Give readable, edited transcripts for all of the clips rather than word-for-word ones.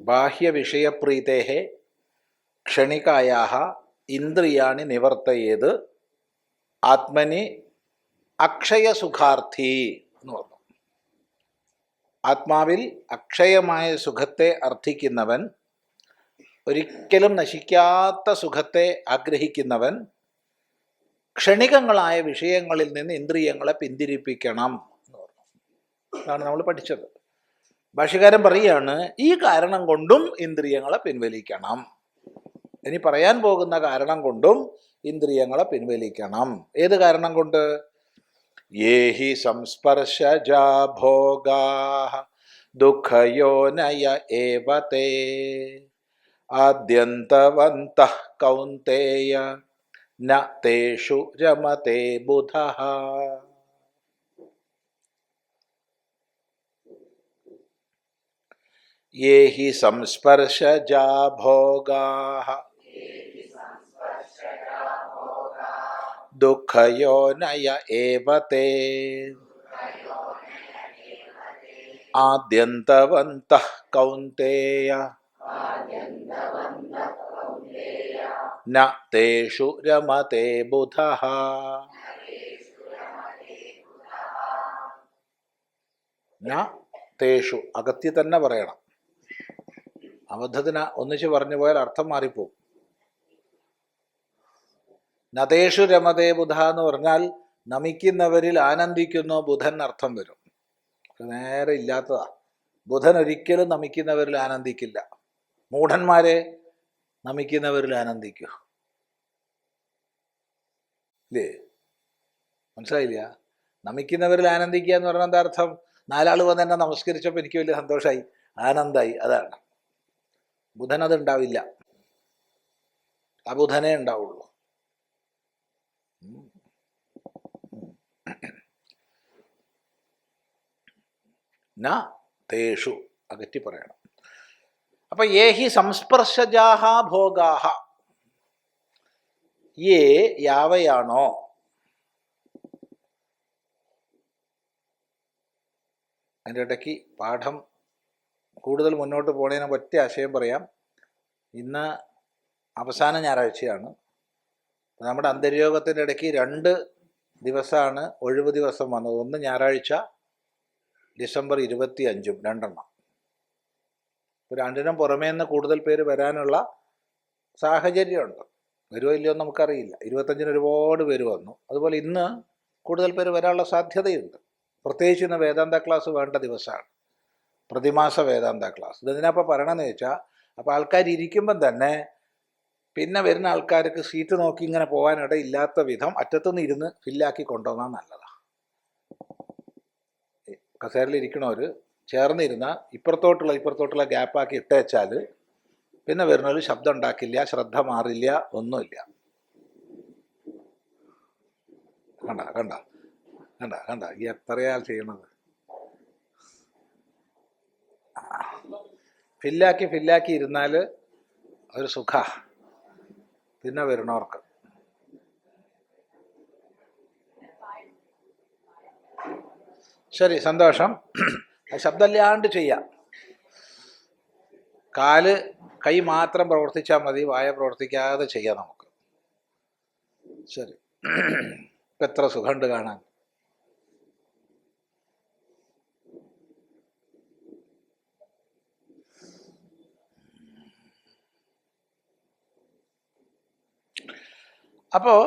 ബാഹ്യവിഷയപ്രീതേः ക്ഷണികായാः ഇന്ദ്രിയാണി നിവർത്തയേത് ആത്മനി അക്ഷയസുഖാർത്ഥി എന്ന് പറഞ്ഞു. ആത്മാവിൽ അക്ഷയമായ സുഖത്തെ അർത്ഥിക്കുന്നവൻ, ഒരിക്കലും നശിക്കാത്ത സുഖത്തെ ആഗ്രഹിക്കുന്നവൻ ക്ഷണികങ്ങളായ വിഷയങ്ങളിൽ നിന്ന് ഇന്ദ്രിയങ്ങളെ പിന്തിരിപ്പിക്കണം എന്ന് പറഞ്ഞു. അതാണ് നമ്മൾ പഠിച്ചത്. ഭാഷ്യകാരൻ പറയുകയാണ്, ഈ കാരണം കൊണ്ടും ഇന്ദ്രിയങ്ങളെ പിൻവലിക്കണം. ഇനി പറയാൻ പോകുന്ന കാരണം കൊണ്ടും ഇന്ദ്രിയങ്ങളെ പിൻവലിക്കണം. ഏത് കാരണം കൊണ്ട്? യേഹി സംസ്പർശജാ ഭോഗാഃ ദുഃഖയോനയ ഏവ തേ ആദ്യന്തവന്തഃ കൗന്തേയ ന തേഷു രമതേ ബുധഃ. യേഹി സംസ്പർശജാ ഭോഗാഃ ദുഃഖയോനയ ഏവ തേ ആദ്യന്തവന്തഃ കൗന്തേയ ന തേഷു രമതേ ബുധഃ. ന തേഷു അകത്തി തന്നെ പറയണം. അബദ്ധത്തിന് ഒന്നിച്ച് പറഞ്ഞു പോയാൽ അർത്ഥം മാറിപ്പോവും. നതേഷു രമതേ ബുധ എന്ന് പറഞ്ഞാൽ നമിക്കുന്നവരിൽ ആനന്ദിക്കുന്നു ബുധൻ അർത്ഥം വരും. നേരെ ഇല്ലാത്തതാ. ബുധൻ ഒരിക്കലും നമിക്കുന്നവരിൽ ആനന്ദിക്കില്ല. മൂഢന്മാരെ നമിക്കുന്നവരിൽ ആനന്ദിക്കൂ. ഇല്ലേ? മനസ്സിലായില്ല? നമിക്കുന്നവരിൽ ആനന്ദിക്കുക എന്ന് പറഞ്ഞാൽ എന്താ അർത്ഥം? നാലാൾ വന്ന് എന്നെ നമസ്കരിച്ചപ്പോൾ എനിക്ക് വലിയ സന്തോഷമായി, ആനന്ദമായി. അതാണ്. ബുധൻ അത് ഉണ്ടാവില്ല. അബുധനേ ഉണ്ടാവുള്ളൂ. ന തേഷു അകറ്റി പറയണം. അപ്പൊ യേഹി സംസ്പർശജാഹ ഭോഗാഹ, യേ യാവയാണോ, അതിൻ്റെ ഇടയ്ക്ക് പാഠം കൂടുതൽ മുന്നോട്ട് പോണതിനെ ഒറ്റ ആശയം പറയാം. ഇന്ന് അവസാന ഞായറാഴ്ചയാണ്. നമ്മുടെ അന്തര്യോഗത്തിൻ്റെ ഇടയ്ക്ക് 2 ദിവസമാണ് ഒഴിവ് ദിവസം വന്നത്. ഒന്ന് ഞായറാഴ്ച ഡിസംബർ 25, 2 രണ്ടിനും പുറമേ നിന്ന് കൂടുതൽ പേര് വരാനുള്ള സാഹചര്യമുണ്ട്. വരുമോ ഇല്ലയോ എന്ന് നമുക്കറിയില്ല. 25-ന് ഒരുപാട് പേര് വന്നു. അതുപോലെ ഇന്ന് കൂടുതൽ പേര് വരാനുള്ള സാധ്യതയുണ്ട്. പ്രത്യേകിച്ച് ഇന്ന് വേദാന്ത ക്ലാസ് വേണ്ട ദിവസമാണ്, പ്രതിമാസ വേദാന്ത ക്ലാസ്. ഇതെന്തിനാപ്പോൾ പറയണമെന്ന് വെച്ചാൽ, അപ്പോൾ ആൾക്കാർ ഇരിക്കുമ്പം തന്നെ പിന്നെ വരുന്ന ആൾക്കാർക്ക് സീറ്റ് നോക്കി ഇങ്ങനെ പോകാനിട ഇല്ലാത്ത വിധം അറ്റത്തുനിന്ന് ഇരുന്ന് ഫില്ലാക്കി കൊണ്ടുവന്നാൽ നല്ലതാണ്. കസേരയിലിരിക്കണവർ ചേർന്നിരുന്ന ഇപ്പുറത്തോട്ടുള്ള ഗ്യാപ്പാക്കി ഇട്ടേച്ചാൽ പിന്നെ വരുന്നവർ ശബ്ദം ഉണ്ടാക്കില്ല, ശ്രദ്ധ മാറില്ല, ഒന്നുമില്ല. കണ്ട ഈ എത്രയാ ചെയ്യണത്? ഫില്ലാക്കി ഇരുന്നാൽ ഒരു സുഖ പിന്നെ വരുന്നവർക്ക്. ശരി, സന്തോഷം. ശബ്ദമില്ലാണ്ട് ചെയ്യാം. കൈ മാത്രം പ്രവർത്തിച്ചാൽ മതി, വായ പ്രവർത്തിക്കാതെ ചെയ്യാം നമുക്ക്. ശരി, ഇപ്പം എത്ര സുഖമുണ്ട് കാണാൻ. അപ്പോൾ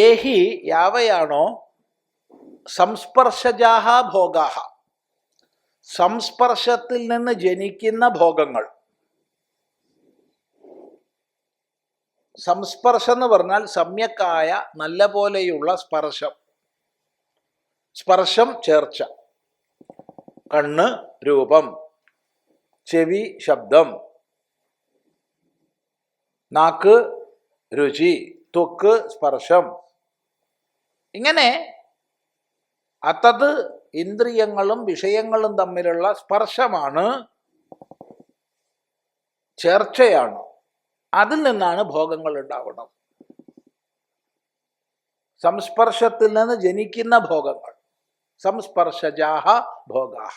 ഏഹി യാവയാണോ സംസ്പർശജാഹ ഭോഗാഹ, സംസ്പർശത്തിൽ നിന്ന് ജനിക്കുന്ന ഭോഗങ്ങൾ. സംസ്പർശം എന്ന് പറഞ്ഞാൽ സമ്യക്കായ നല്ല പോലെയുള്ള സ്പർശം ചേർച്ച. കണ്ണ് രൂപം, ചെവി ശബ്ദം, നാക്ക് രുചി, ത്വക്ക് സ്പർശം. ഇങ്ങനെ അതത് ഇന്ദ്രിയങ്ങളും വിഷയങ്ങളും തമ്മിലുള്ള സ്പർശമാണ്, ചേർച്ചയാണ്. അതിൽ നിന്നാണ് ഭോഗങ്ങൾ ഉണ്ടാവുന്നത്. സംസ്പർശത്തിൽ നിന്ന് ജനിക്കുന്ന ഭോഗങ്ങൾ. സംസ്പർശജാഹ ഭോഗാഹ.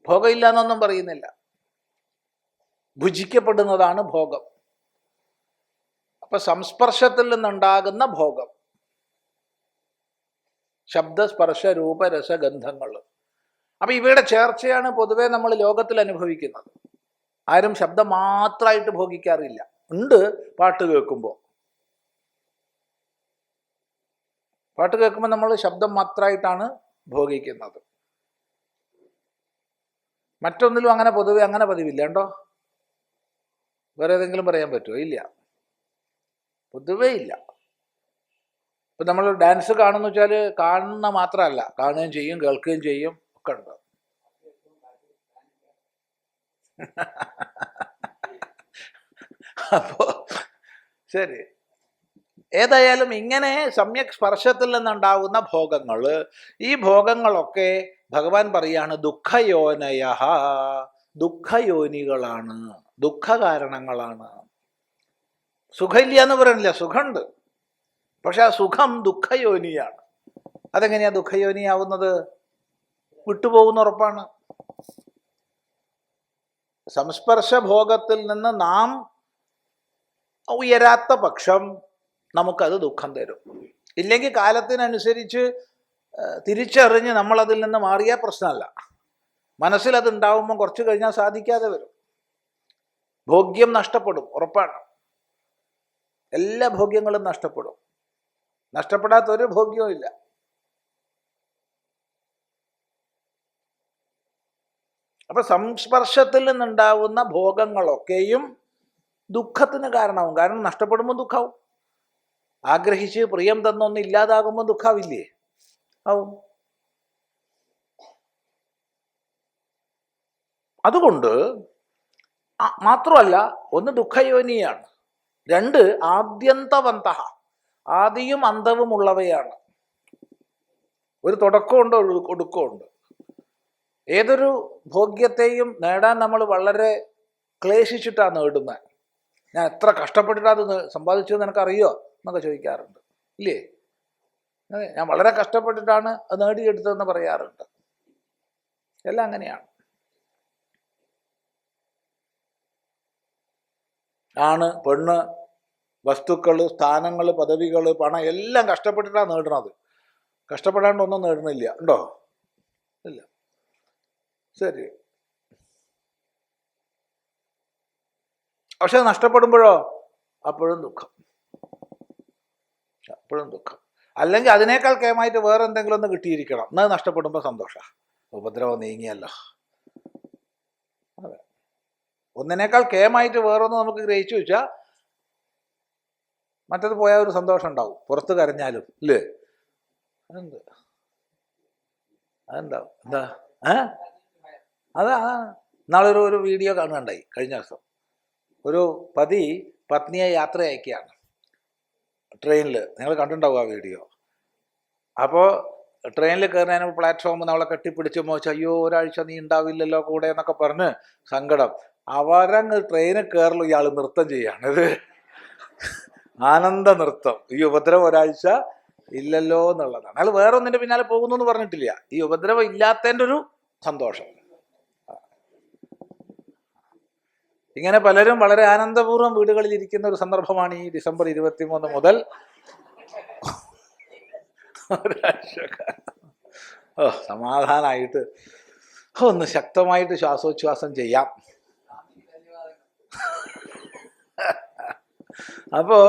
ഭോഗമില്ല എന്നൊന്നും പറയുന്നില്ല. ഭുജിക്കപ്പെടുന്നതാണ് ഭോഗം. അപ്പൊ സംസ്പർശത്തിൽ നിന്നുണ്ടാകുന്ന ഭോഗം, ശബ്ദസ്പർശ രൂപരസഗന്ധങ്ങൾ. അപ്പൊ ഇവയുടെ ചേർച്ചയാണ് പൊതുവെ നമ്മൾ ലോകത്തിൽ അനുഭവിക്കുന്നത്. ആരും ശബ്ദം മാത്രമായിട്ട് ഭോഗിക്കാറില്ല. ഉണ്ട്, പാട്ട് കേൾക്കുമ്പോൾ നമ്മൾ ശബ്ദം മാത്രമായിട്ടാണ് ഭോഗിക്കുന്നത്. മറ്റൊന്നിലും അങ്ങനെ പൊതുവെ അങ്ങനെ പതിവില്ല. ഉണ്ടോ? വേറെ ഏതെങ്കിലും പറയാൻ പറ്റുമോ? ഇല്ല, പൊതുവേ ഇല്ല. ഇപ്പം നമ്മൾ ഡാൻസ് കാണുന്നു വെച്ചാൽ കാണുന്ന മാത്രമല്ല, കാണുകയും ചെയ്യും, കേൾക്കുകയും ചെയ്യും, ഒക്കെ ഉണ്ട്. അപ്പോ ശരി, ഏതായാലും ഇങ്ങനെ സമ്യക് സ്പർശത്തിൽ നിന്നുണ്ടാകുന്ന ഭോഗങ്ങൾ, ഈ ഭോഗങ്ങളൊക്കെ ഭഗവാൻ പറയാണ് ദുഃഖയോനയ, ദുഃഖയോനികളാണ്, ദുഃഖകാരണങ്ങളാണ്. സുഖമില്ല എന്ന് പറയുന്നില്ല, സുഖമുണ്ട്. പക്ഷെ ആ സുഖം ദുഃഖയോനിയാണ്. അതെങ്ങനെയാ ദുഃഖയോനിയാവുന്നത്? വിട്ടുപോകുന്ന ഉറപ്പാണ്. സംസ്പർശഭോഗത്തിൽ നിന്ന് നാം ഉയരാത്ത പക്ഷം നമുക്കത് ദുഃഖം തരും. ഇല്ലെങ്കിൽ കാലത്തിനനുസരിച്ച് തിരിച്ചറിഞ്ഞ് നമ്മളതിൽ നിന്ന് മാറിയാൽ പ്രശ്നമല്ല. മനസ്സിലത് ഉണ്ടാവുമ്പോൾ കുറച്ച് കഴിഞ്ഞാൽ സാധിക്കാതെ വരും. ഭോഗ്യം നഷ്ടപ്പെടും, ഉറപ്പാണ്. എല്ലാ ഭോഗ്യങ്ങളും നഷ്ടപ്പെടും. നഷ്ടപ്പെടാത്തൊരു ഭോഗ്യവും ഇല്ല. അപ്പൊ സംസ്പർശത്തിൽ നിന്നുണ്ടാവുന്ന ഭോഗങ്ങളൊക്കെയും ദുഃഖത്തിന് കാരണമാവും. കാരണം നഷ്ടപ്പെടുമ്പോൾ ദുഃഖാവും. ആഗ്രഹിച്ച് പ്രിയം തന്നൊന്നും ഇല്ലാതാകുമ്പോൾ ദുഃഖാവില്ലേ? ആവും. അതുകൊണ്ട് മാത്രമല്ല, ഒന്ന് ദുഃഖയോനിയാണ്, രണ്ട് ആദ്യന്തവന്ത, ആദിയും അന്തവും ഉള്ളവയാണ്. ഒരു തുടക്കമുണ്ട്, ഒടുക്കമുണ്ട്. ഏതൊരു ഭോഗ്യത്തെയും നേടാൻ നമ്മൾ വളരെ ക്ലേശിച്ചിട്ടാണ് നേടുന്നത്. ഞാൻ എത്ര കഷ്ടപ്പെട്ടിട്ടാണ് അത് സമ്പാദിച്ചതെന്ന് എനിക്കറിയോ എന്നൊക്കെ ചോദിക്കാറുണ്ട്, ഇല്ലേ? അതെ, ഞാൻ വളരെ കഷ്ടപ്പെട്ടിട്ടാണ് അത് നേടിയെടുത്തതെന്ന് പറയാറുണ്ട്. എല്ലാം അങ്ങനെയാണ്. ആണ്, പെണ്ണ്, വസ്തുക്കൾ, സ്ഥാനങ്ങൾ, പദവികൾ, പണം എല്ലാം കഷ്ടപ്പെട്ടിട്ടാണ് നേടണത്. കഷ്ടപ്പെടാണ്ട് ഒന്നും നേടുന്നില്ല, ഉണ്ടോ? ഇല്ല. ശരി. പക്ഷെ നഷ്ടപ്പെടുമ്പോഴോ അപ്പോഴും ദുഃഖം, അപ്പോഴും ദുഃഖം. അല്ലെങ്കിൽ അതിനേക്കാൾ കേമായിട്ട് വേറെ എന്തെങ്കിലും ഒന്ന് കിട്ടിയിരിക്കണം, എന്നാൽ നഷ്ടപ്പെടുമ്പോൾ സന്തോഷമാണ്. ഉപദ്രവം നീങ്ങിയല്ലോ. അതെ, ഒന്നിനേക്കാൾ കേമായിട്ട് വേറൊന്ന് നമുക്ക് ഗ്രഹിച്ചു വെച്ചാൽ മറ്റത് പോയാൽ ഒരു സന്തോഷം ഉണ്ടാവും, പുറത്ത് കരഞ്ഞാലും, ഇല്ലേ? അതെന്ത് അതെന്താവും? എന്താ അതാ നാളെ ഒരു വീഡിയോ കാണുകയുണ്ടായി കഴിഞ്ഞ ദിവസം. ഒരു പതി പത്നിയെ യാത്ര അയക്കുകയാണ് ട്രെയിനിൽ. നിങ്ങൾ കണ്ടിട്ടുണ്ടാവും ആ വീഡിയോ. അപ്പോൾ ട്രെയിനിൽ കയറുന്നതിന് പ്ലാറ്റ്ഫോമിൽ നമ്മളെ കെട്ടിപ്പിടിച്ച് മോശം, അയ്യോ ഒരാഴ്ച നീ ഉണ്ടാവില്ലല്ലോ കൂടെ എന്നൊക്കെ പറഞ്ഞ് സങ്കടം. അവരങ്ങ് ട്രെയിനിൽ കയറലും ഇയാൾ നൃത്തം ചെയ്യാണ്. ഇത് ആനന്ദ നൃത്തം. ഈ ഉപദ്രവം ഒരാഴ്ച ഇല്ലല്ലോ എന്നുള്ളതാണ്. അയാൾ വേറെ ഒന്നിൻ്റെ പിന്നാലെ പോകുന്നു എന്ന് പറഞ്ഞിട്ടില്ല, ഈ ഉപദ്രവം ഇല്ലാത്തതിൻ്റെ ഒരു സന്തോഷം. ഇങ്ങനെ പലരും വളരെ ആനന്ദപൂർവ്വം വീടുകളിൽ ഇരിക്കുന്ന ഒരു സന്ദർഭമാണ് ഈ ഡിസംബർ 23 മുതൽ സമാധാനമായിട്ട് ഒന്ന് ശക്തമായിട്ട് ശ്വാസോച്ഛ്വാസം ചെയ്യാം. അപ്പോൾ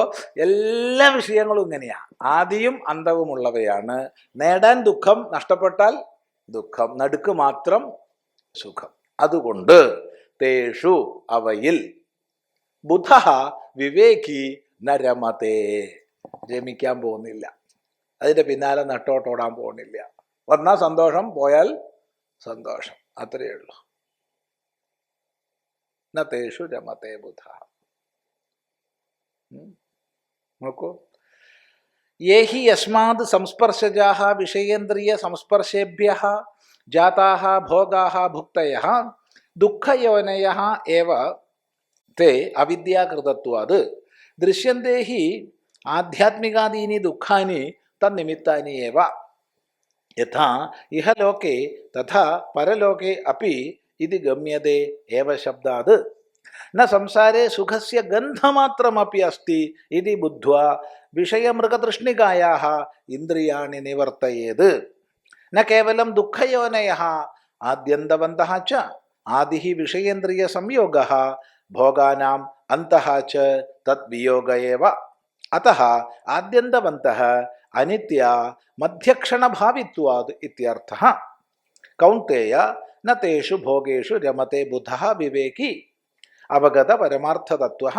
എല്ലാ വിഷയങ്ങളും ഇങ്ങനെയാ, ആദിയും അന്തവുമുള്ളവയാണ്. നേടാൻ ദുഃഖം, നഷ്ടപ്പെട്ടാൽ ദുഃഖം, നടുക്ക് മാത്രം സുഖം. അതുകൊണ്ട് തേഷു അവയിൽ ബുധ വിവേകി നരമതേ, രമിക്കാൻ പോകുന്നില്ല, അതിൻ്റെ പിന്നാലെ നട്ടോട്ടോടാൻ പോകുന്നില്ല. വന്നാൽ സന്തോഷം, പോയാൽ സന്തോഷം, അത്രയേ ഉള്ളൂ. നേഷു രമതേ ബുധ. നോക്കൂ, യേഹി യസ്മാത് സംസ്പർശജാഃ വിഷയേന്ദ്രിയ സംസ്പർശേഭ്യഃ ജാതാഃ ഭോഗാഃ ഭുക്തയഃ ദുഃഖയോനയഃ ഏവ തേ അവിദ്യാകൃതത്വാത് ദൃശ്യന്തേ ഹി ആധ്യാത്മികാദീനി ദുഃഖാനി തന്നിമിത്താനി ഏവ യഥാ ഇഹലോകേ തഥാ പരലോകേ അപി ഇതി ഗമ്യതേ ഏവ ശബ്ദാത് ന സംസാരേ സുഖസ്യ ഗന്ധമാത്രമപി അസ്തി ഇതി ബുദ്ധ്വാ വിഷയമൃഗതൃഷ്ണികായാः ഇന്ദ്രിയാണി നിവർത്തയേത് ന കേവലം ദുഃഖയോനയः ആദ്യന്തവന്തः ച ആദിഃ വിഷയേന്ദ്രിയ സംയോഗः ഭോഗാനാം അന്തഃ ച തദ്വിയോഗ ഏവ അതഃ ആദ്യന്തവന്തः അനിത്യ മധ്യക്ഷണഭാവിത്വാത് ഇത്യർത്ഥഃ കൗന്തേയ ന തേഷു ഭോഗേഷു രമത്തെ ബുധഃ വിവേകി അവഗത പരമാർത്ഥതത്വഃ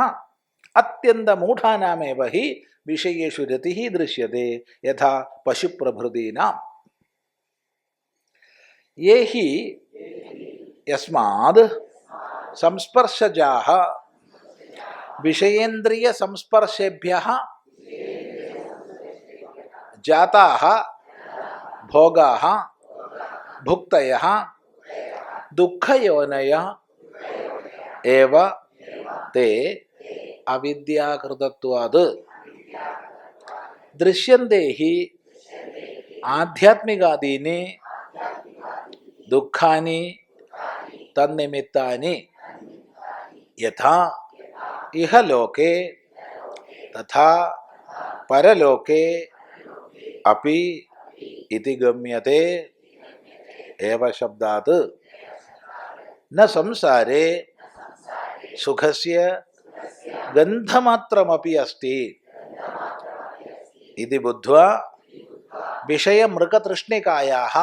അത്യന്തമൂഢാനാമേവ ഹി വിഷയേഷു രതിഃ ദൃശ്യത്തെ യഥാ പശുപ്രഭൃതീനാം യേ ഹി യസ്മാദ് സംസ്പർശജാഃ വിഷയേന്ദ്രിയ സംസ്പർശേഭ്യഃ ജാതാഃ ഭോഗാഃ ഭുക്തയഃ ദുഃഖയോനയഃ ഏവ തേ അവിദ്യാകൃതത്വാത് ദൃശ്യന്തേ ഹി ആധ്യാത്മികാദീനി ദുഃഖാനി തന്നിമിത്താനി യഥാ ഇഹ ലോകേ തഥാ പരലോകേ അപി ഇതി ഗമ്യതേ ഏവ ശബ്ദാത് ന സംസാരേ സുഖസ്യ ഗന്ധമാത്രമപി അസ്തി ഇതി ബുദ്ധ്വാ വിഷയമൃഗതൃഷ്ണികായാः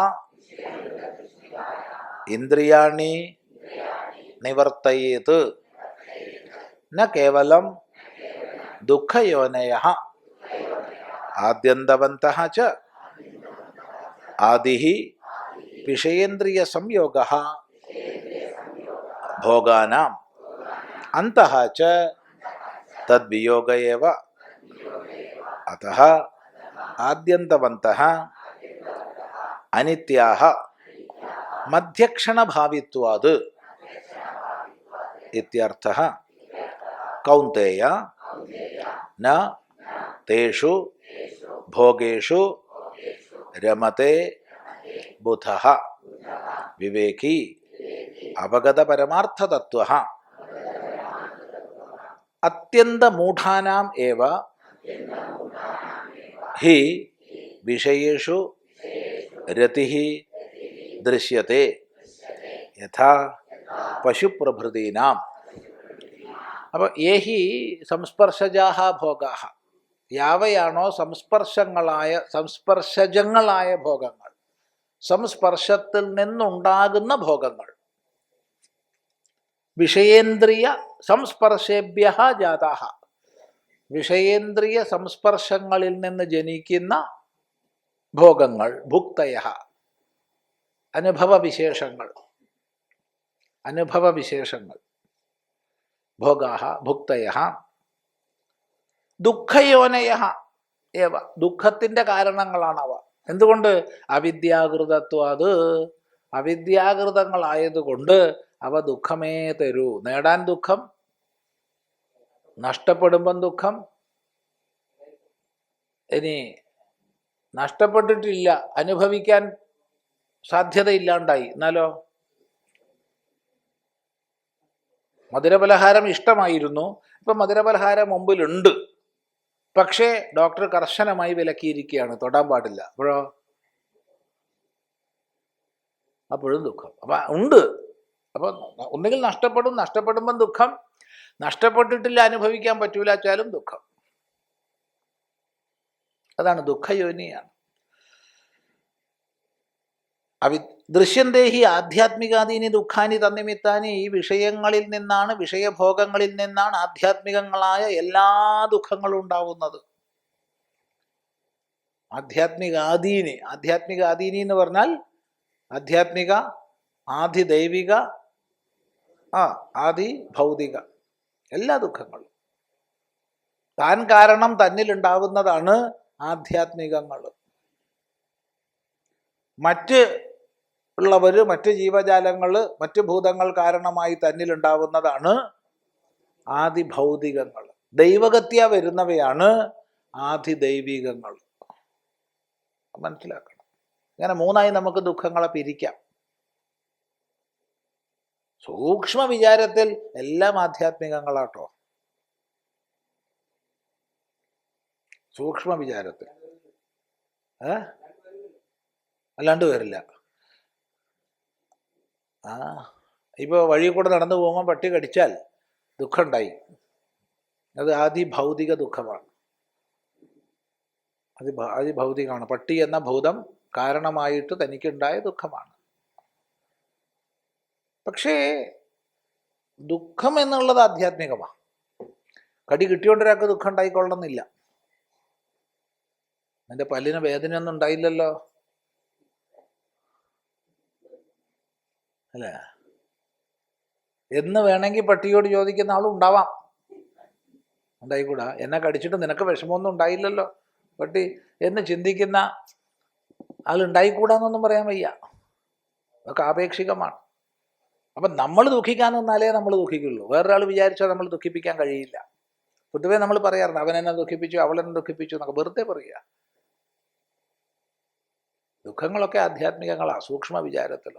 ഇന്ദ്രിയാണി നിവർത്തയേത് ന കേവലം ദുഃഖയോനയഃ ആദ്യന്തവന്തഃ ച ആദിഃ വിഷയേന്ദ്രിയ സംയോഗഃ ഭോഗാനാം അന്തഃ ച തദ്വിയോഗ ഏവ അതഃ ആദ്യന്തവന്തഃ അനിത്യാഃ മധ്യക്ഷണഭാവിത്വാത് ഇത്യർത്ഥഃ കൗന്തേയ ന തേഷു ഭോഗേഷു രമത്തെ ബുധഃ വിവേകി അവഗത പരമാർത്ഥതത്വഃ അത്യന്തമൂഢാനാം ഏവ ഹി വിഷയേഷു രതിഃ ദൃശ്യത്തെ യഥാ പശുപ്രഭൃതീനാം. അപ്പോൾ ഏഹി സംസ്പർശജാഹ ഭോഗാഹ, യാവയാണോ സംസ്പർശജങ്ങളായ ഭോഗങ്ങൾ, സംസ്പർശത്തിൽ നിന്നുണ്ടാകുന്ന ഭോഗങ്ങൾ, വിഷയേന്ദ്രിയ സംസ്പർശേഭ്യ ജാതാഹ, വിഷയേന്ദ്രിയ സംസ്പർശങ്ങളിൽ നിന്ന് ജനിക്കുന്ന ഭോഗങ്ങൾ, ഭുക്തയ അനുഭവവിശേഷങ്ങൾ, ഭോഗാഹ ഭുക്തയ ദുഃഖയോനയ ഏവ, ദുഃഖത്തിൻ്റെ കാരണങ്ങളാണവ. എന്തുകൊണ്ട്? അവിദ്യാകൃതത്വാത്, അവിദ്യാകൃതങ്ങളായതുകൊണ്ട് അവ ദുഃഖമേ തരൂ. നേടാൻ ദുഃഖം, നഷ്ടപ്പെടുമ്പം ദുഃഖം. ഇനി നഷ്ടപ്പെട്ടിട്ടില്ല, അനുഭവിക്കാൻ സാധ്യതയില്ലാണ്ടായി, എന്നാലോ? മധുരപലഹാരം ഇഷ്ടമായിരുന്നു, ഇപ്പം മധുരപലഹാരം മുമ്പിലുണ്ട്, പക്ഷേ ഡോക്ടർ കർശനമായി വിലക്കിയിരിക്കുകയാണ്, തൊടാൻ പാടില്ല. അപ്പോഴും ദുഃഖം. അപ്പം ഉണ്ട്. അപ്പം ഒന്നുകിൽ നഷ്ടപ്പെടുമ്പം ദുഃഖം, നഷ്ടപ്പെട്ടിട്ടില്ല അനുഭവിക്കാൻ പറ്റൂല വെച്ചാലും ദുഃഖം. അതാണ് ദുഃഖയോനിയാണ്. ദൃശ്യന്തേഹി ആധ്യാത്മികാദീനി ദുഃഖാനി തന്നിമിത്താനി, ഈ വിഷയങ്ങളിൽ നിന്നാണ്, വിഷയഭോഗങ്ങളിൽ നിന്നാണ് ആധ്യാത്മികങ്ങളായ എല്ലാ ദുഃഖങ്ങളും ഉണ്ടാവുന്നത്. ആധ്യാത്മികാദീനി എന്ന് പറഞ്ഞാൽ ആധ്യാത്മിക, ആധിദൈവിക, ആദി ഭൗതിക എല്ലാ ദുഃഖങ്ങളും താൻ കാരണം തന്നിലുണ്ടാവുന്നതാണ് ആധ്യാത്മികങ്ങൾ. മറ്റ് ഉള്ളവർ, മറ്റ് ജീവജാലങ്ങൾ, മറ്റ് ഭൂതങ്ങൾ കാരണമായി തന്നിലുണ്ടാവുന്നതാണ് ആദിഭൗതികങ്ങൾ. ദൈവഗത്യ വരുന്നവയാണ് ആധിദൈവികങ്ങൾ. മനസ്സിലാക്കണം. ഇങ്ങനെ മൂന്നായി നമുക്ക് ദുഃഖങ്ങളെ പിരിക്കാം. സൂക്ഷ്മ വിചാരത്തിൽ എല്ലാം ആധ്യാത്മികങ്ങളാട്ടോ. സൂക്ഷ്മ വിചാരത്തിൽ അല്ലാണ്ട് വരില്ല. ഇപ്പോൾ വഴി കൂടെ നടന്നു പോകുമ്പോൾ പട്ടി കടിച്ചാൽ ദുഃഖമുണ്ടായി, അത് ആദിഭൗതിക ദുഃഖമാണ്. അതിഭൗതികമാണ്. പട്ടി എന്ന ഭൂതം കാരണമായിട്ട് തനിക്കുണ്ടായ ദുഃഖമാണ്. പക്ഷേ ദുഃഖം എന്നുള്ളത് ആധ്യാത്മികമാണ്. കടി കിട്ടിയോണ്ടൊരാൾക്ക് ദുഃഖം ഉണ്ടായിക്കൊള്ളണമെന്നില്ല. എൻ്റെ പല്ലിന് വേദനയൊന്നും ഉണ്ടായില്ലല്ലോ അല്ലേ എന്ന് വേണമെങ്കിൽ പട്ടിയോട് ചോദിക്കുന്ന ആളും ഉണ്ടാവാം. ഉണ്ടായിക്കൂടാ, എന്നെ കടിച്ചിട്ട് നിനക്ക് വിഷമമൊന്നും ഉണ്ടായില്ലല്ലോ പട്ടി എന്ന് ചിന്തിക്കുന്ന ആളുണ്ടായിക്കൂടാന്നൊന്നും പറയാൻ വയ്യ. അതൊക്കെ ആപേക്ഷികമാണ്. അപ്പം നമ്മൾ ദുഃഖിക്കാൻ നിന്നാലേ നമ്മൾ ദുഃഖിക്കുള്ളൂ. വേറൊരാൾ വിചാരിച്ചാൽ നമ്മൾ ദുഃഖിപ്പിക്കാൻ കഴിയില്ല. പൊതുവേ നമ്മൾ പറയാറുണ്ട് അവൻ എന്നെ ദുഃഖിപ്പിച്ചു, അവൾ എന്നെ ദുഃഖിപ്പിച്ചു എന്നൊക്കെ വെറുതെ പറയുക. ദുഃഖങ്ങളൊക്കെ ആധ്യാത്മികങ്ങളാണ്, സൂക്ഷ്മ വിചാരത്തിൽ.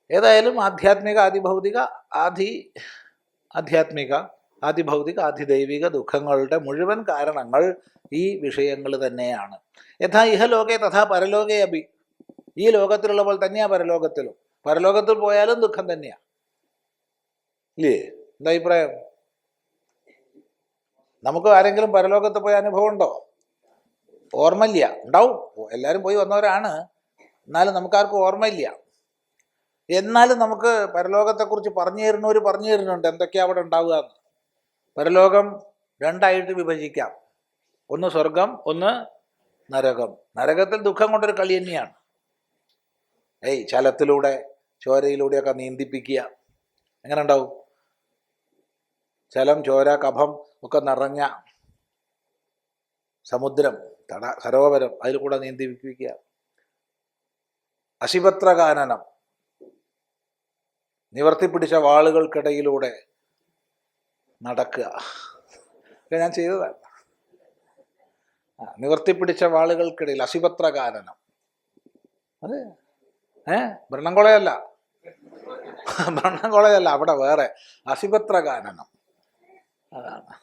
ഏതായാലും ആധ്യാത്മിക ആദിഭൗതിക ആധ്യാത്മിക ആദിഭൗതിക ആദിദൈവിക ദുഃഖങ്ങളുടെ മുഴുവൻ കാരണങ്ങൾ ഈ വിഷയങ്ങൾ തന്നെയാണ്. യഥാ ഇഹലോകെ തഥാ പരലോകെ അഭി. ഈ ലോകത്തിലുള്ള പോലെ തന്നെയാണ് പരലോകത്തിലും. പരലോകത്തിൽ പോയാലും ദുഃഖം തന്നെയാണ്. ഇല്ലേ? എന്താ അഭിപ്രായം? നമുക്ക് ആരെങ്കിലും പരലോകത്ത് പോയ അനുഭവം ഉണ്ടോ? ഓർമ്മയില്ല. ഉണ്ടാവും, എല്ലാവരും പോയി വന്നവരാണ്, എന്നാലും നമുക്കാർക്കും ഓർമ്മയില്ല. എന്നാലും നമുക്ക് പരലോകത്തെക്കുറിച്ച് പറഞ്ഞു തരുന്നുണ്ട് എന്തൊക്കെയാണ് അവിടെ ഉണ്ടാവുക എന്ന്. പരലോകം രണ്ടായിട്ട് വിഭജിക്കാം. ഒന്ന് സ്വർഗം, ഒന്ന് നരകം. നരകത്തിൽ ദുഃഖം കൊണ്ടൊരു കളി തന്നെയാണ്. ചലത്തിലൂടെ ചോരയിലൂടെയൊക്കെ നീന്തിപ്പിക്കുക. എങ്ങനെ ഉണ്ടാവും? ചലം, ചോര, കഫം ഒക്കെ നിറഞ്ഞ സമുദ്രം, സരോവരം, അതിൽ കൂടെ നീന്തിപ്പിക്കുക. അശിപത്രകാനനം, നിവർത്തിപ്പിടിച്ച വാളുകൾക്കിടയിലൂടെ നടക്കുക. ഞാൻ ചെയ്തതാണ്. നിവർത്തിപ്പിടിച്ച വാളുകൾക്കിടയിൽ അശിപത്രകാനനം. അത് ബ്രണ്ണംകുളയല്ല, അവിടെ വേറെ അശിപത്രകാനനം. അതാണ്.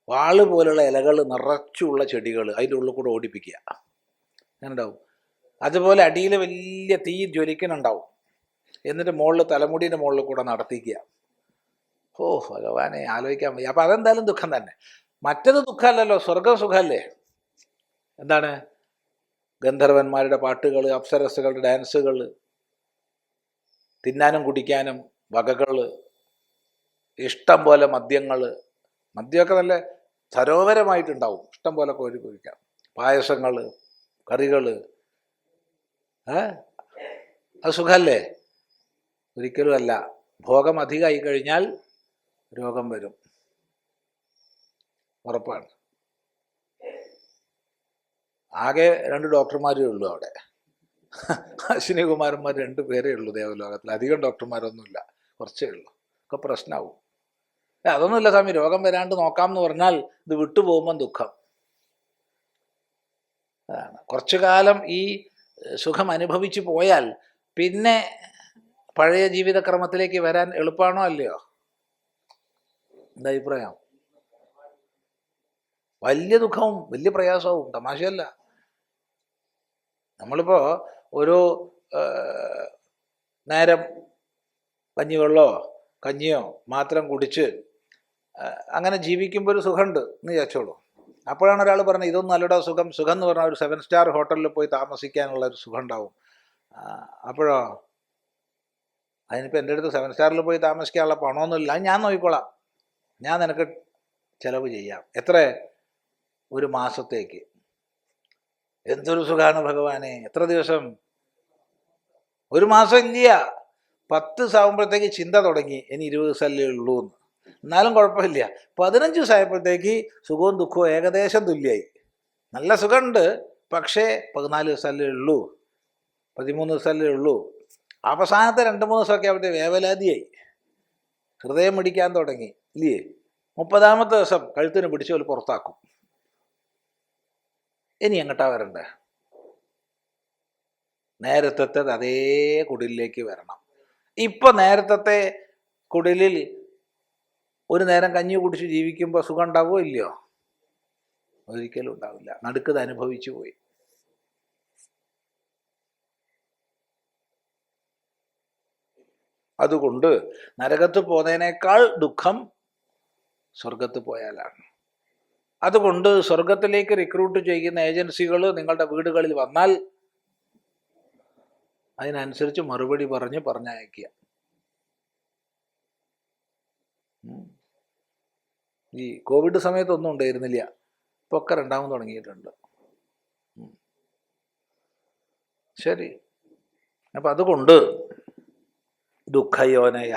വാള് പോലുള്ള ഇലകൾ നിറച്ചുള്ള ചെടികൾ അതിൻ്റെ ഉള്ളിൽ കൂടെ ഓടിപ്പിക്കുക. അങ്ങനെ ഉണ്ടാവും. അതുപോലെ അടിയിൽ വലിയ തീ ജ്വലിക്കുന്നുണ്ടാവും. എന്നിട്ട് മുകളിൽ തലമുടിയുടെ മുകളിൽ കൂടെ നടത്തിക്കുക. ഭഗവാനെ, ആലോചിക്കാൻ വയ്യ. അപ്പം അതെന്തായാലും ദുഃഖം തന്നെ. മറ്റത് ദുഃഖമല്ലല്ലോ, സ്വർഗം സുഖമല്ലേ. എന്താണ്? ഗന്ധർവന്മാരുടെ പാട്ടുകൾ, അപ്സരസുകളുടെ ഡാൻസുകൾ, തിന്നാനും കുടിക്കാനും വകകൾ, ഇഷ്ടം പോലെ മദ്യമൊക്കെ നല്ല സരോവരമായിട്ടുണ്ടാവും. ഇഷ്ടം പോലെ കോരി കുഴിക്കാം. പായസങ്ങൾ, കറികൾ. അത് സുഖമല്ലേ? ഒരിക്കലും അല്ല. ഭോഗം അധികമായി കഴിഞ്ഞാൽ രോഗം വരും, ഉറപ്പാണ്. ആകെ 2 ഡോക്ടർമാരേ ഉള്ളൂ അവിടെ. അശ്വിനികുമാരന്മാർ 2 പേരേ ഉള്ളൂ ദേവലോകത്തിൽ. അധികം ഡോക്ടർമാരൊന്നുമില്ല, കുറച്ചേ ഉള്ളൂ. ഒക്കെ പ്രശ്നമാവും. അതൊന്നുമില്ല സ്വാമി, രോഗം വരാണ്ട് നോക്കാം എന്ന് പറഞ്ഞാൽ ഇത് വിട്ടുപോകുമ്പം ദുഃഖം. അതാണ്. കുറച്ചു കാലം ഈ സുഖം അനുഭവിച്ചു പോയാൽ പിന്നെ പഴയ ജീവിതക്രമത്തിലേക്ക് വരാൻ എളുപ്പമാണോ അല്ലയോ? എന്താ അഭിപ്രായം? വലിയ ദുഃഖവും വലിയ പ്രയാസവും, തമാശയല്ല. നമ്മളിപ്പോൾ ഒരു നേരം കഞ്ഞിവെള്ളമോ കഞ്ഞിയോ മാത്രം കുടിച്ച് അങ്ങനെ ജീവിക്കുമ്പോൾ ഒരു സുഖമുണ്ട് എന്ന് വിചാരിച്ചോളൂ. അപ്പോഴാണ് ഒരാൾ പറഞ്ഞത് ഇതൊന്നും അല്ലടോ സുഖം. സുഖം എന്ന് പറഞ്ഞാൽ ഒരു 7 സ്റ്റാർ ഹോട്ടലിൽ പോയി താമസിക്കാനുള്ള ഒരു സുഖം ഉണ്ടാവും. അപ്പോഴോ അതിനിപ്പോൾ എൻ്റെ അടുത്ത് 7 സ്റ്റാറിൽ പോയി താമസിക്കാനുള്ള പണമൊന്നുമില്ല, ഞാൻ നോക്കിക്കോളാം, ഞാൻ നിനക്ക് ചിലവ് ചെയ്യാം. എത്ര? 1 മാസത്തേക്ക്. എന്തൊരു സുഖമാണ് ഭഗവാനെ! എത്ര ദിവസം? 1 മാസം ഇല്ല. 10 ദിവസമാകുമ്പോഴത്തേക്ക് ചിന്ത തുടങ്ങി ഇനി 20 ദിവസമല്ലേ ഉള്ളൂ എന്ന്. എന്നാലും കുഴപ്പമില്ല. 15 ദിവസമായപ്പോഴത്തേക്ക് സുഖവും ദുഃഖവും ഏകദേശം തുല്യമായി. നല്ല സുഖമുണ്ട്, പക്ഷേ 14 ദിവസമല്ലേ ഉള്ളൂ. 13 ദിവസമല്ലേ ഉള്ളൂ. അവസാനത്തെ 2-3 ദിവസമൊക്കെ അവിടുത്തെ വേവലാതിയായി, ഹൃദയം മിടിക്കാൻ തുടങ്ങി ഇല്ലേ. 30ാമത്തെ ദിവസം കഴുത്തിന് പിടിച്ച് പോലെ പുറത്താക്കും. ഇനി എങ്ങോട്ടാ വരണ്ടേ? നേരത്തെ അതേ കുടിലിലേക്ക് വരണം. ഇപ്പം നേരത്തെ കുടിലിൽ ഒരു നേരം കഞ്ഞി കുടിച്ച് ജീവിക്കുമ്പോൾ സുഖം ഉണ്ടാവുമോ ഇല്ലയോ? ഒരിക്കലും ഉണ്ടാവില്ല. നടുക്കത് അനുഭവിച്ചു പോയി. അതുകൊണ്ട് നരകത്ത് പോകുന്നതിനേക്കാൾ ദുഃഖം സ്വർഗത്ത് പോയാലാണ്. അതുകൊണ്ട് സ്വർഗത്തിലേക്ക് റിക്രൂട്ട് ചെയ്യുന്ന ഏജൻസികൾ നിങ്ങളുടെ വീടുകളിൽ വന്നാൽ അതിനനുസരിച്ച് മറുപടി പറഞ്ഞയക്കുക. ഈ കോവിഡ് സമയത്തൊന്നും ഉണ്ടായിരുന്നില്ല, ഇപ്പൊ ഒക്കെ രണ്ടാമത് തുടങ്ങിയിട്ടുണ്ട്. ശരി. അപ്പം അതുകൊണ്ട് ദുഃഖയോനയ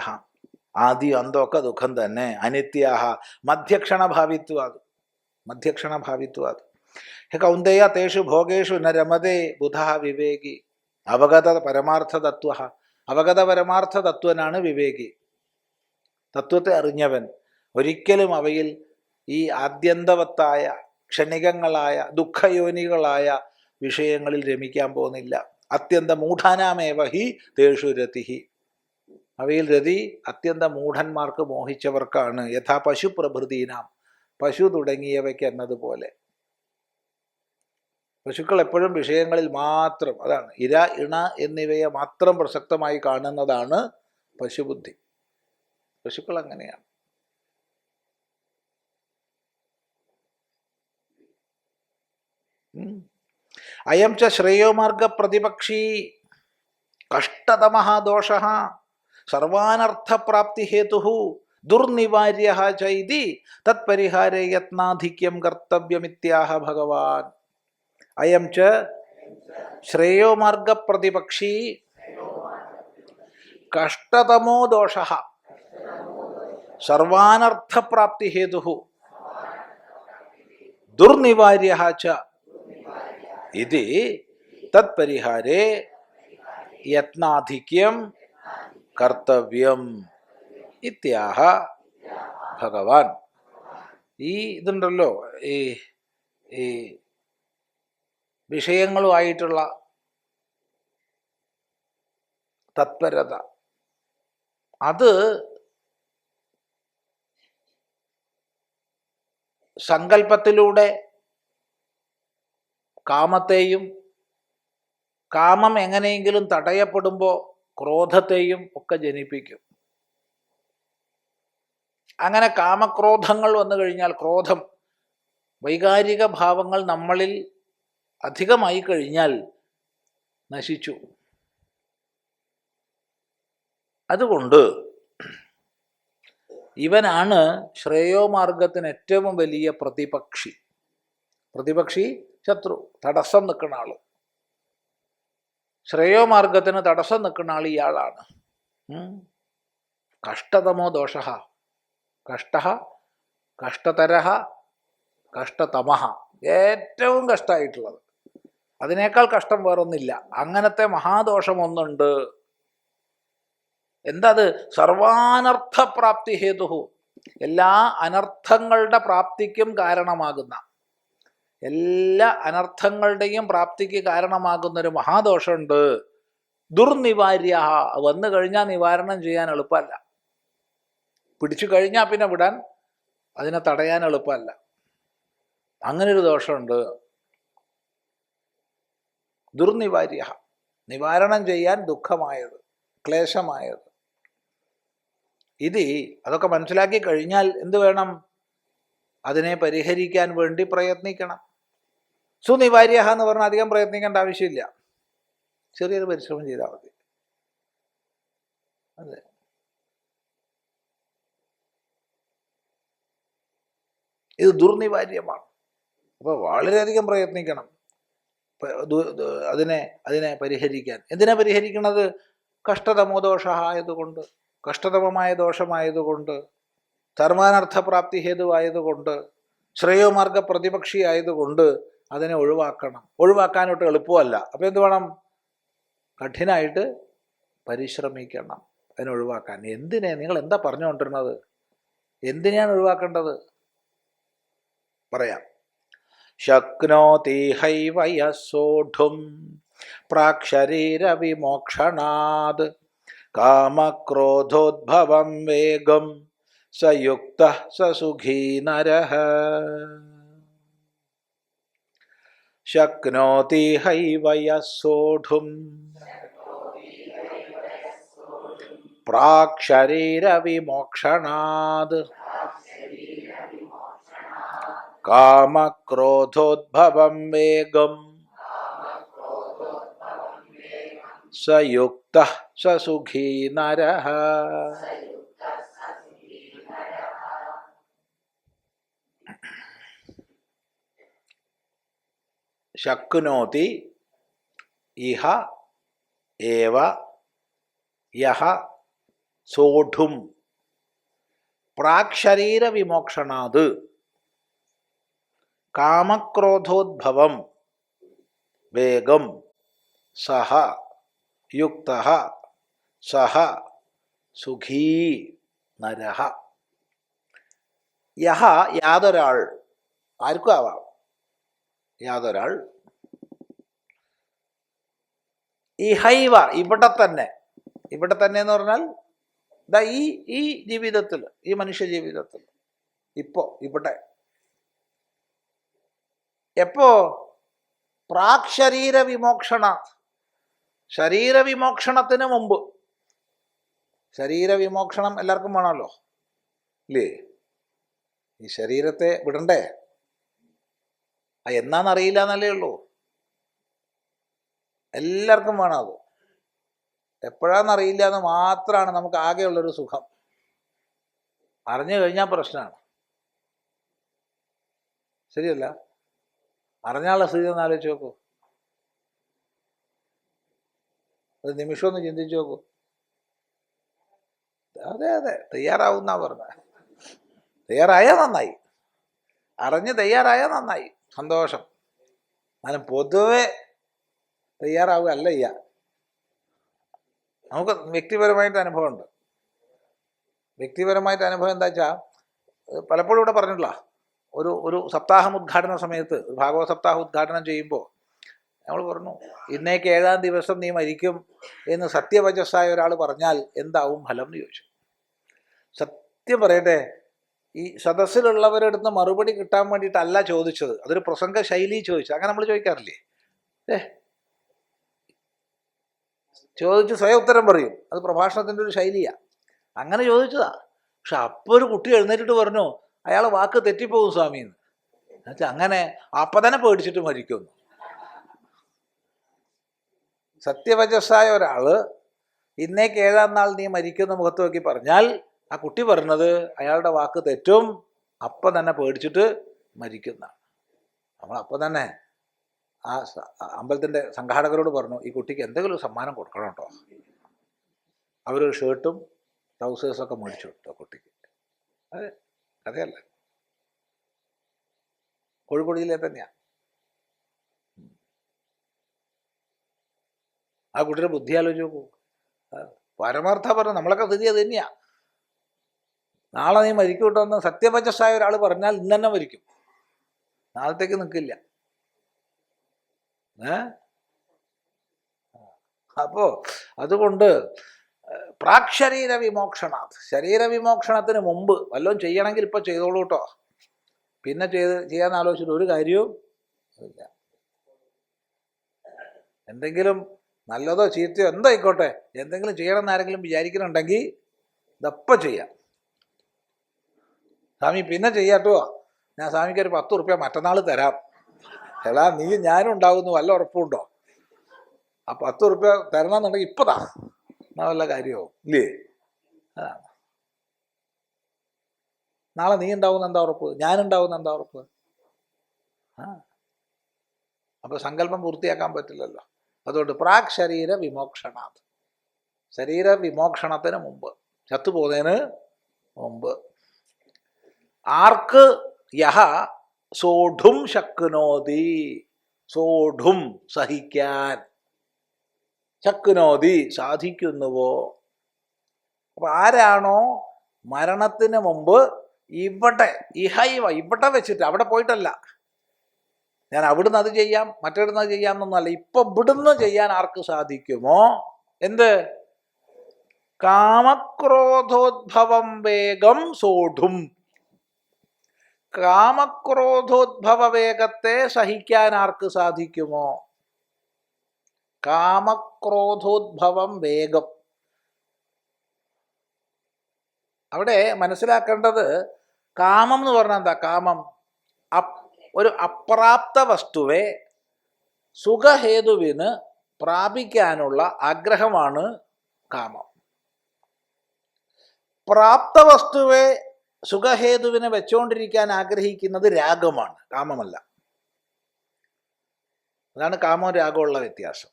ആദ്യം അന്തമൊക്കെ ദുഃഖം തന്നെ. അനിത്യാഹ മധ്യക്ഷണഭാവിത്വാത്. ഹെ കൗന്ദേയ തേഷു ഭോഗേഷു ന രമതേ ബുധഃ വിവേകി. അവഗത പരമാർത്ഥ തത്വനാണ് വിവേകി. തത്വത്തെ അറിഞ്ഞവൻ ഒരിക്കലും അവയിൽ ഈ ആദ്യന്തവത്തായ ക്ഷണികങ്ങളായ ദുഃഖയോനികളായ വിഷയങ്ങളിൽ രമിക്കാൻ പോകുന്നില്ല. അത്യന്ത മൂഢാനാമേവ ഹി തേഷു രതിഹി. അവയിൽ രതി അത്യന്ത മൂഢന്മാർക്ക്, മോഹിച്ചവർക്കാണ്. യഥാ പശു പ്രഭൃതീനാം, പശു തുടങ്ങിയവയ്ക്ക് എന്നതുപോലെ. പശുക്കൾ എപ്പോഴും വിഷയങ്ങളിൽ മാത്രം, അതാണ് ഇര ഇണ എന്നിവയെ മാത്രം പ്രസക്തമായി കാണുന്നതാണ് പശുബുദ്ധി. പശുക്കൾ അങ്ങനെയാണ്. അയം ച ശ്രേയോമാർഗ പ്രതിപക്ഷി കഷ്ടതമഃ ദോഷഃ സർവാനർത്ഥപ്രാപ്തി ഹേതുഃ ദുർനിവാര്യഃ ച ഇതി തത്പരിഹാരേ യത്നാധിക്യം കർത്തവ്യമിത്യാഹ ഭഗവാൻ. അയം ച ശ്രേയോമാർഗ പ്രതിപക്ഷി കഷ്ടതമോ ദോഷഃ സർവാനർത്ഥപ്രാപ്തി ഹേതുഃ ദുർനിവാര്യഃ ച ഇതി തത്പരിഹാരേ യത്നാധിക്യം കർത്തവ്യം ഇത്യാഹ ഭഗവാൻ. ഈ ഇതുണ്ടല്ലോ, ഈ വിഷയങ്ങളുമായിട്ടുള്ള തത്പരത, അത് സങ്കല്പത്തിലൂടെ കാമത്തെയും, കാമം എങ്ങനെയെങ്കിലും തടയപ്പെടുമ്പോൾ ക്രോധത്തെയും ഒക്കെ ജനിപ്പിക്കും. അങ്ങനെ കാമക്രോധങ്ങൾ വന്നു കഴിഞ്ഞാൽ, ക്രോധം വൈകാരിക ഭാവങ്ങൾ നമ്മളിൽ അധികമായി കഴിഞ്ഞാൽ നശിച്ചു. അതുകൊണ്ട് ഇവനാണ് ശ്രേയോമാർഗത്തിന് ഏറ്റവും വലിയ പ്രതിപക്ഷി. പ്രതിപക്ഷി ശത്രു, തടസ്സം നിൽക്കുന്ന ആള്. ശ്രേയോമാർഗത്തിന് തടസ്സം നിൽക്കുന്ന ആൾ ഇയാളാണ്. കഷ്ടതമോ ദോഷഃ, കഷ്ടതരഃ, കഷ്ടതമഃ, ഏറ്റവും കഷ്ടമായിട്ടുള്ളത്. അതിനേക്കാൾ കഷ്ടം വേറൊന്നില്ല. അങ്ങനത്തെ മഹാദോഷം ഒന്നുണ്ട്. എന്താത്? സർവാനർത്ഥപ്രാപ്തി ഹേതുഃ, എല്ലാ അനർത്ഥങ്ങളുടെ പ്രാപ്തിക്കും കാരണമാകുന്ന, എല്ലാ അനർത്ഥങ്ങളുടെയും പ്രാപ്തിക്ക് കാരണമാകുന്നൊരു മഹാദോഷമുണ്ട്. ദുർനിവാര്യ, വന്നു കഴിഞ്ഞാൽ നിവാരണം ചെയ്യാൻ എളുപ്പമല്ല. പിടിച്ചു കഴിഞ്ഞാൽ പിന്നെ വിടാൻ, അതിനെ തടയാൻ എളുപ്പമല്ല. അങ്ങനൊരു ദോഷമുണ്ട്. ദുർനിവാര്യ, നിവാരണം ചെയ്യാൻ ദുഃഖമായത്, ക്ലേശമായത്. അതൊക്കെ മനസ്സിലാക്കി കഴിഞ്ഞാൽ എന്ത് വേണം? അതിനെ പരിഹരിക്കാൻ വേണ്ടി പ്രയത്നിക്കണം. സുനിവാര്യ എന്ന് പറഞ്ഞാൽ അധികം പ്രയത്നിക്കേണ്ട ആവശ്യമില്ല, ചെറിയൊരു പരിശ്രമം ചെയ്താൽ മതി. അതെ, ഇത് ദുർനിവാര്യമാണ്. അപ്പോൾ വളരെയധികം പ്രയത്നിക്കണം അതിനെ പരിഹരിക്കാൻ. എന്തിനാ പരിഹരിക്കുന്നത്? കഷ്ടതമോ ദോഷ ആയതുകൊണ്ട്, കഷ്ടതമമായ ദോഷമായതുകൊണ്ട്, ധർമാനർത്ഥപ്രാപ്തി ഹേതുവായതുകൊണ്ട്, ശ്രേയോമാർഗ പ്രതിപക്ഷി ആയതുകൊണ്ട് അതിനെ ഒഴിവാക്കണം. ഒഴിവാക്കാനൊട്ട് എളുപ്പമല്ല. അപ്പം എന്ത് വേണം? കഠിനമായിട്ട് പരിശ്രമിക്കണം അതിനൊഴിവാക്കാൻ. എന്തിനാ നിങ്ങൾ എന്താ പറഞ്ഞുകൊണ്ടിരുന്നത്? എന്തിനാണ് ഒഴിവാക്കേണ്ടത്? പറയാം. ശക്നോതി ഹൈവ യഃ സോഢും പ്രാക്ശരീരവിമോക്ഷണാത് കാമക്രോധോദ്ഭവം വേഗം സയുക്തഃ സസുഖീ നരഃ. ശക്നോതി ഹൈവ യഃ സോഢും പ്രാക്ശരീരവിമോക്ഷണാത് കാമക്രോധോദ്ഭവം വേഗം സയുക്തഃ സസുഖീ നരഃ. ശക്നോതി ഇഹ ഏവ യഹ സോഢും പ്രാക്ശരീരവിമോക്ഷണാത് കാമക്രോധോദ്ഭവം വേഗം സഹ യുക്തഃ സഹ സുഖീ നരഃ. യഹ യാതൊരാൾ, ആർക്കും ആവാം, യാതൊരാൾ ഇഹൈവ ഇവിടെ തന്നെ, ഇവിടെ തന്നെ എന്ന് പറഞ്ഞാൽ ദാ ഈ ജീവിതത്തിൽ, ഈ മനുഷ്യ ജീവിതത്തിൽ, ഇപ്പോ ഇവിടെ, എപ്പോ? പ്രാക്ശരീര വിമോക്ഷണ, ശരീരവിമോക്ഷണത്തിന് മുമ്പ്. ശരീരവിമോക്ഷണം എല്ലാവർക്കും വേണമല്ലോ, ഇല്ലേ? ഈ ശരീരത്തെ വിടണ്ടേ? എന്നാന്നറിയില്ല എന്നല്ലേ ഉള്ളൂ. എല്ലാവർക്കും വേണം അത്. എപ്പോഴാന്നറിയില്ല എന്ന് മാത്രമാണ് നമുക്ക് ആകെയുള്ളൊരു സുഖം. അറിഞ്ഞു കഴിഞ്ഞാൽ പ്രശ്നമാണ്. ശരിയല്ല? അറിഞ്ഞാലുള്ള സ്ഥിതി ഒന്ന് ആലോചിച്ച് നോക്കൂ. ഒരു നിമിഷം ഒന്ന് ചിന്തിച്ചു നോക്കൂ. അതെ അതെ, തയ്യാറാവുന്നാ പറഞ്ഞ. തയ്യാറായാൽ നന്നായി, അറിഞ്ഞ് തയ്യാറായാൽ നന്നായി, സന്തോഷം. എന്നാലും പൊതുവെ തയ്യാറാവുകയല്ല ചെയ്യുക. നമുക്ക് വ്യക്തിപരമായിട്ട് അനുഭവമുണ്ട്. വ്യക്തിപരമായിട്ട് അനുഭവം എന്താ വെച്ചാൽ, പലപ്പോഴും ഇവിടെ പറഞ്ഞിട്ടില്ല, ഒരു സപ്താഹം ഉദ്ഘാടന സമയത്ത്, ഭാഗവത സപ്താഹം ഉദ്ഘാടനം ചെയ്യുമ്പോൾ നമ്മൾ പറഞ്ഞു, ഇന്നേക്ക് 7-ാം ദിവസം നീ മരിക്കും എന്ന് സത്യവചസ്സായ ഒരാൾ പറഞ്ഞാൽ എന്താവും ഫലം എന്ന് ചോദിച്ചു. സത്യം പറയട്ടെ, ഈ സദസ്സിലുള്ളവരെടുത്ത് മറുപടി കിട്ടാൻ വേണ്ടിയിട്ടല്ല ചോദിച്ചത്, അതൊരു പ്രസംഗ ശൈലി ചോദിച്ചത്. അങ്ങനെ നമ്മൾ ചോദിക്കാറില്ലേ? ചോദിച്ച് സ്വയം ഉത്തരം പറയും, അത് പ്രഭാഷണത്തിൻ്റെ ഒരു ശൈലിയാണ്. അങ്ങനെ ചോദിച്ചതാ. പക്ഷെ അപ്പോൾ ഒരു കുട്ടി എഴുന്നേറ്റിട്ട് പറഞ്ഞു, അയാൾ വാക്ക് തെറ്റിപ്പോകും സ്വാമിന്ന്. എന്നുവെച്ചാൽ അങ്ങനെ അപ്പം തന്നെ പേടിച്ചിട്ട് മരിക്കുന്നു. സത്യവചസ്സായ ഒരാള് ഇന്നേക്ക് 7-ാം നാൾ നീ മരിക്കുന്ന മുഖത്ത് നോക്കി പറഞ്ഞാൽ ആ കുട്ടി പറഞ്ഞത് അയാളുടെ വാക്ക് തെറ്റും, അപ്പം തന്നെ പേടിച്ചിട്ട് മരിക്കുന്നതാണ്. നമ്മളപ്പം തന്നെ ആ അമ്പലത്തിൻ്റെ സംഘാടകരോട് പറഞ്ഞു, ഈ കുട്ടിക്ക് എന്തെങ്കിലും ഒരു സമ്മാനം കൊടുക്കണം കേട്ടോ. അവരൊരു ഷർട്ടും ട്രൗസേഴ്സൊക്കെ മേടിച്ചു കൊടുത്തു കുട്ടിക്ക്. അതെ, കഥയല്ല, കോഴിക്കോട് ജില്ലയിൽ തന്നെയാണ്. ആ കുട്ടിയുടെ ബുദ്ധി ആലോചിച്ച് നോക്കൂ. പരമാർത്ഥ പറഞ്ഞു, നമ്മളൊക്കെ സ്ഥിതി അത് തന്നെയാണ്. നാളെ നീ മരിക്കും കേട്ടോ എന്ന് സത്യവചസ്സായ ഒരാൾ പറഞ്ഞാൽ ഇന്ന് തന്നെ മരിക്കും, നാളത്തേക്ക് നിൽക്കില്ല. അപ്പോ അതുകൊണ്ട് പ്രാക്ശരീര വിമോക്ഷണാത്, ശരീരവിമോക്ഷണത്തിന് മുമ്പ് വല്ലതും ചെയ്യണമെങ്കിൽ ഇപ്പൊ ചെയ്തോളൂ കേട്ടോ. പിന്നെ ചെയ്യാൻ ആലോചിച്ചിട്ട് ഒരു കാര്യവും ഇല്ല. എന്തെങ്കിലും നല്ലതോ ചീത്തയോ എന്തോ ആയിക്കോട്ടെ, എന്തെങ്കിലും ചെയ്യണമെന്ന് ആരെങ്കിലും വിചാരിക്കുന്നുണ്ടെങ്കിൽ ഇതപ്പം ചെയ്യാം. സ്വാമി പിന്നെ ചെയ്യാട്ടോ, ഞാൻ സ്വാമിക്ക് ഒരു 10 ഉറുപ്പ്യ മറ്റന്നാൾ തരാം. എടാ, നീ ഞാനും ഉണ്ടാകുന്നു, വല്ല ഉറപ്പുണ്ടോ? ആ 10 ഉറുപ്പ്യ തരണമെന്നുണ്ടെങ്കിൽ ഇപ്പതാ, എന്നാ വല്ല കാര്യമോ ഇല്ലേ? അതാണ്. നാളെ നീ ഉണ്ടാവുന്ന എന്താ ഉറപ്പ്? ഞാനുണ്ടാവുന്ന എന്താ ഉറപ്പ്? അപ്പൊ സങ്കല്പം പൂർത്തിയാക്കാൻ പറ്റില്ലല്ലോ. അതുകൊണ്ട് പ്രാക് ശരീര വിമോക്ഷണാത്, ശരീര വിമോക്ഷണത്തിന് മുമ്പ്, ചത്തുപോകുന്നതിന് മുമ്പ്. ആർക്ക്? യഹ സോഢും ശക്നോതി, സോഢും സഹിക്കാൻ. ശക്നോതി സാധിക്കുന്നുവോ. അപ്പൊ ആരാണോ മരണത്തിന് മുമ്പ് ഇവിടെ ഇഹൈവ ഇവിടെ വെച്ചിട്ട്, അവിടെ പോയിട്ടല്ല, ഞാൻ അവിടുന്ന് അത് ചെയ്യാം മറ്റൊരുന്ന് അത് ചെയ്യാം എന്നൊന്നല്ല, ഇപ്പൊ ഇവിടുന്ന് ചെയ്യാൻ ആർക്ക് സാധിക്കുമോ, എന്ത് കാമക്രോധോദ്ഭവം വേഗം സോഢും, കാമക്രോധോദ്ഭവ വേഗത്തെ സഹിക്കാൻ ആർക്ക് സാധിക്കുമോ. കാമക്രോധോദ്ഭവം വേഗം, അവിടെ മനസ്സിലാക്കേണ്ടത് കാമം എന്ന് പറഞ്ഞാൽ എന്താ? കാമം ഒരു അപ്രാപ്ത വസ്തുവെ സുഖഹേതുവിന് പ്രാപിക്കാനുള്ള ആഗ്രഹമാണ് കാമം. പ്രാപ്ത വസ്തുവെ സുഖഹേതുവിനെ വെച്ചുകൊണ്ടിരിക്കാൻ ആഗ്രഹിക്കുന്നത് രാഗമാണ്, കാമമല്ല. അതാണ് കാമവും രാഗമുള്ള വ്യത്യാസം.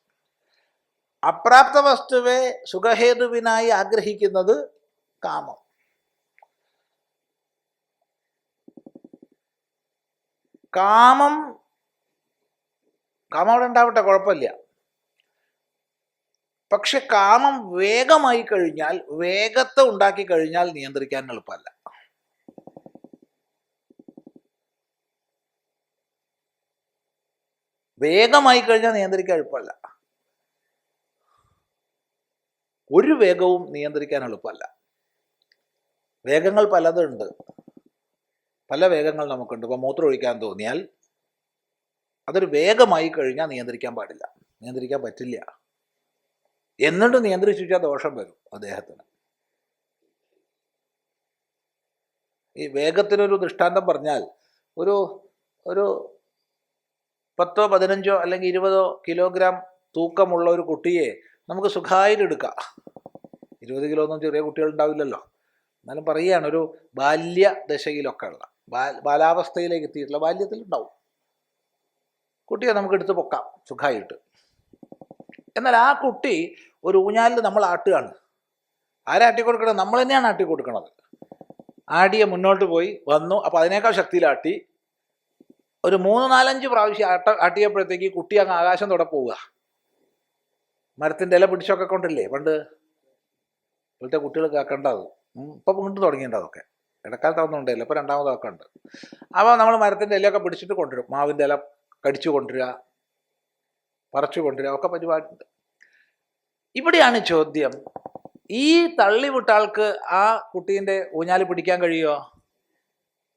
അപ്രാപ്ത വസ്തുവെ സുഖഹേതുവിനായി ആഗ്രഹിക്കുന്നത് കാമം. കാമം അവിടെ ഉണ്ടാവട്ടെ, കുഴപ്പമില്ല. പക്ഷെ കാമം വേഗമായി കഴിഞ്ഞാൽ, വേഗത്തെ ഉണ്ടാക്കി കഴിഞ്ഞാൽ നിയന്ത്രിക്കാൻ എളുപ്പമല്ല. വേഗമായി കഴിഞ്ഞാൽ നിയന്ത്രിക്കാൻ എളുപ്പമല്ല. ഒരു വേഗവും നിയന്ത്രിക്കാൻ എളുപ്പമല്ല. വേഗങ്ങൾ പലതുണ്ട്, പല വേഗങ്ങൾ നമുക്കുണ്ട്. ഇപ്പം മൂത്രം ഒഴിക്കാൻ തോന്നിയാൽ അതൊരു വേഗമായി കഴിഞ്ഞാൽ നിയന്ത്രിക്കാൻ പാടില്ല, നിയന്ത്രിക്കാൻ പറ്റില്ല. എന്നിട്ട് നിയന്ത്രിച്ചു വെച്ചാൽ ദോഷം വരും അദ്ദേഹത്തിന്. ഈ വേഗത്തിനൊരു ദൃഷ്ടാന്തം പറഞ്ഞാൽ, ഒരു ഒരു 10 15 അല്ലെങ്കിൽ 20 കിലോഗ്രാം തൂക്കമുള്ള ഒരു കുട്ടിയെ നമുക്ക് സുഖമായിട്ടെടുക്കാം. 20 കിലോ ഒന്നും ചെറിയ കുട്ടികൾ ഉണ്ടാവില്ലല്ലോ. എന്നാലും പറയുകയാണ്, ഒരു ബാല്യദശയിലൊക്കെ ഉള്ള, ബാലാവസ്ഥയിലേക്ക് എത്തിയിട്ടുള്ള, ബാല്യത്തിൽ ഉണ്ടാവും കുട്ടിയെ നമുക്ക് എടുത്ത് പൊക്കാം സുഖമായിട്ട്. എന്നാൽ ആ കുട്ടി ഒരു ഊഞ്ഞാലിൽ നമ്മൾ ആട്ടുകയാണ്. ആരാട്ടി കൊടുക്കണം? നമ്മൾ തന്നെയാണ് ആട്ടി കൊടുക്കണത്. ആടിയെ മുന്നോട്ട് പോയി വന്നു, അപ്പോൾ അതിനേക്കാൾ ശക്തിയിലാട്ടി ഒരു 3-4-5 പ്രാവശ്യം ആട്ടിയപ്പോഴത്തേക്ക് കുട്ടി അങ്ങ് ആകാശം തൊടെ പോവുക. മരത്തിൻ്റെ ഇല പിടിച്ചൊക്കെ കൊണ്ടില്ലേ പണ്ട് ഇപ്പോഴത്തെ കുട്ടികൾ കേൾക്കേണ്ടത്. ഇപ്പം വീണ്ടും തുടങ്ങിയിട്ടുണ്ടതൊക്കെ, ഇടക്കാലത്തൊന്നും ഉണ്ടായില്ല, ഇപ്പോൾ രണ്ടാമതൊക്കെ ഉണ്ട്. അപ്പോൾ നമ്മൾ മരത്തിൻ്റെ ഇലയൊക്കെ പിടിച്ചിട്ട് കൊണ്ടുവരും, മാവിൻ്റെ ഇല കടിച്ചു കൊണ്ടുവരിക, പറിച്ചു കൊണ്ടുവരിക, ഒക്കെ പരിപാടിയുണ്ട്. ഇവിടെയാണ് ചോദ്യം, ഈ തള്ളിവിട്ട ആൾക്ക് ആ കുട്ടീൻ്റെ ഊഞ്ഞാല് പിടിക്കാൻ കഴിയുമോ?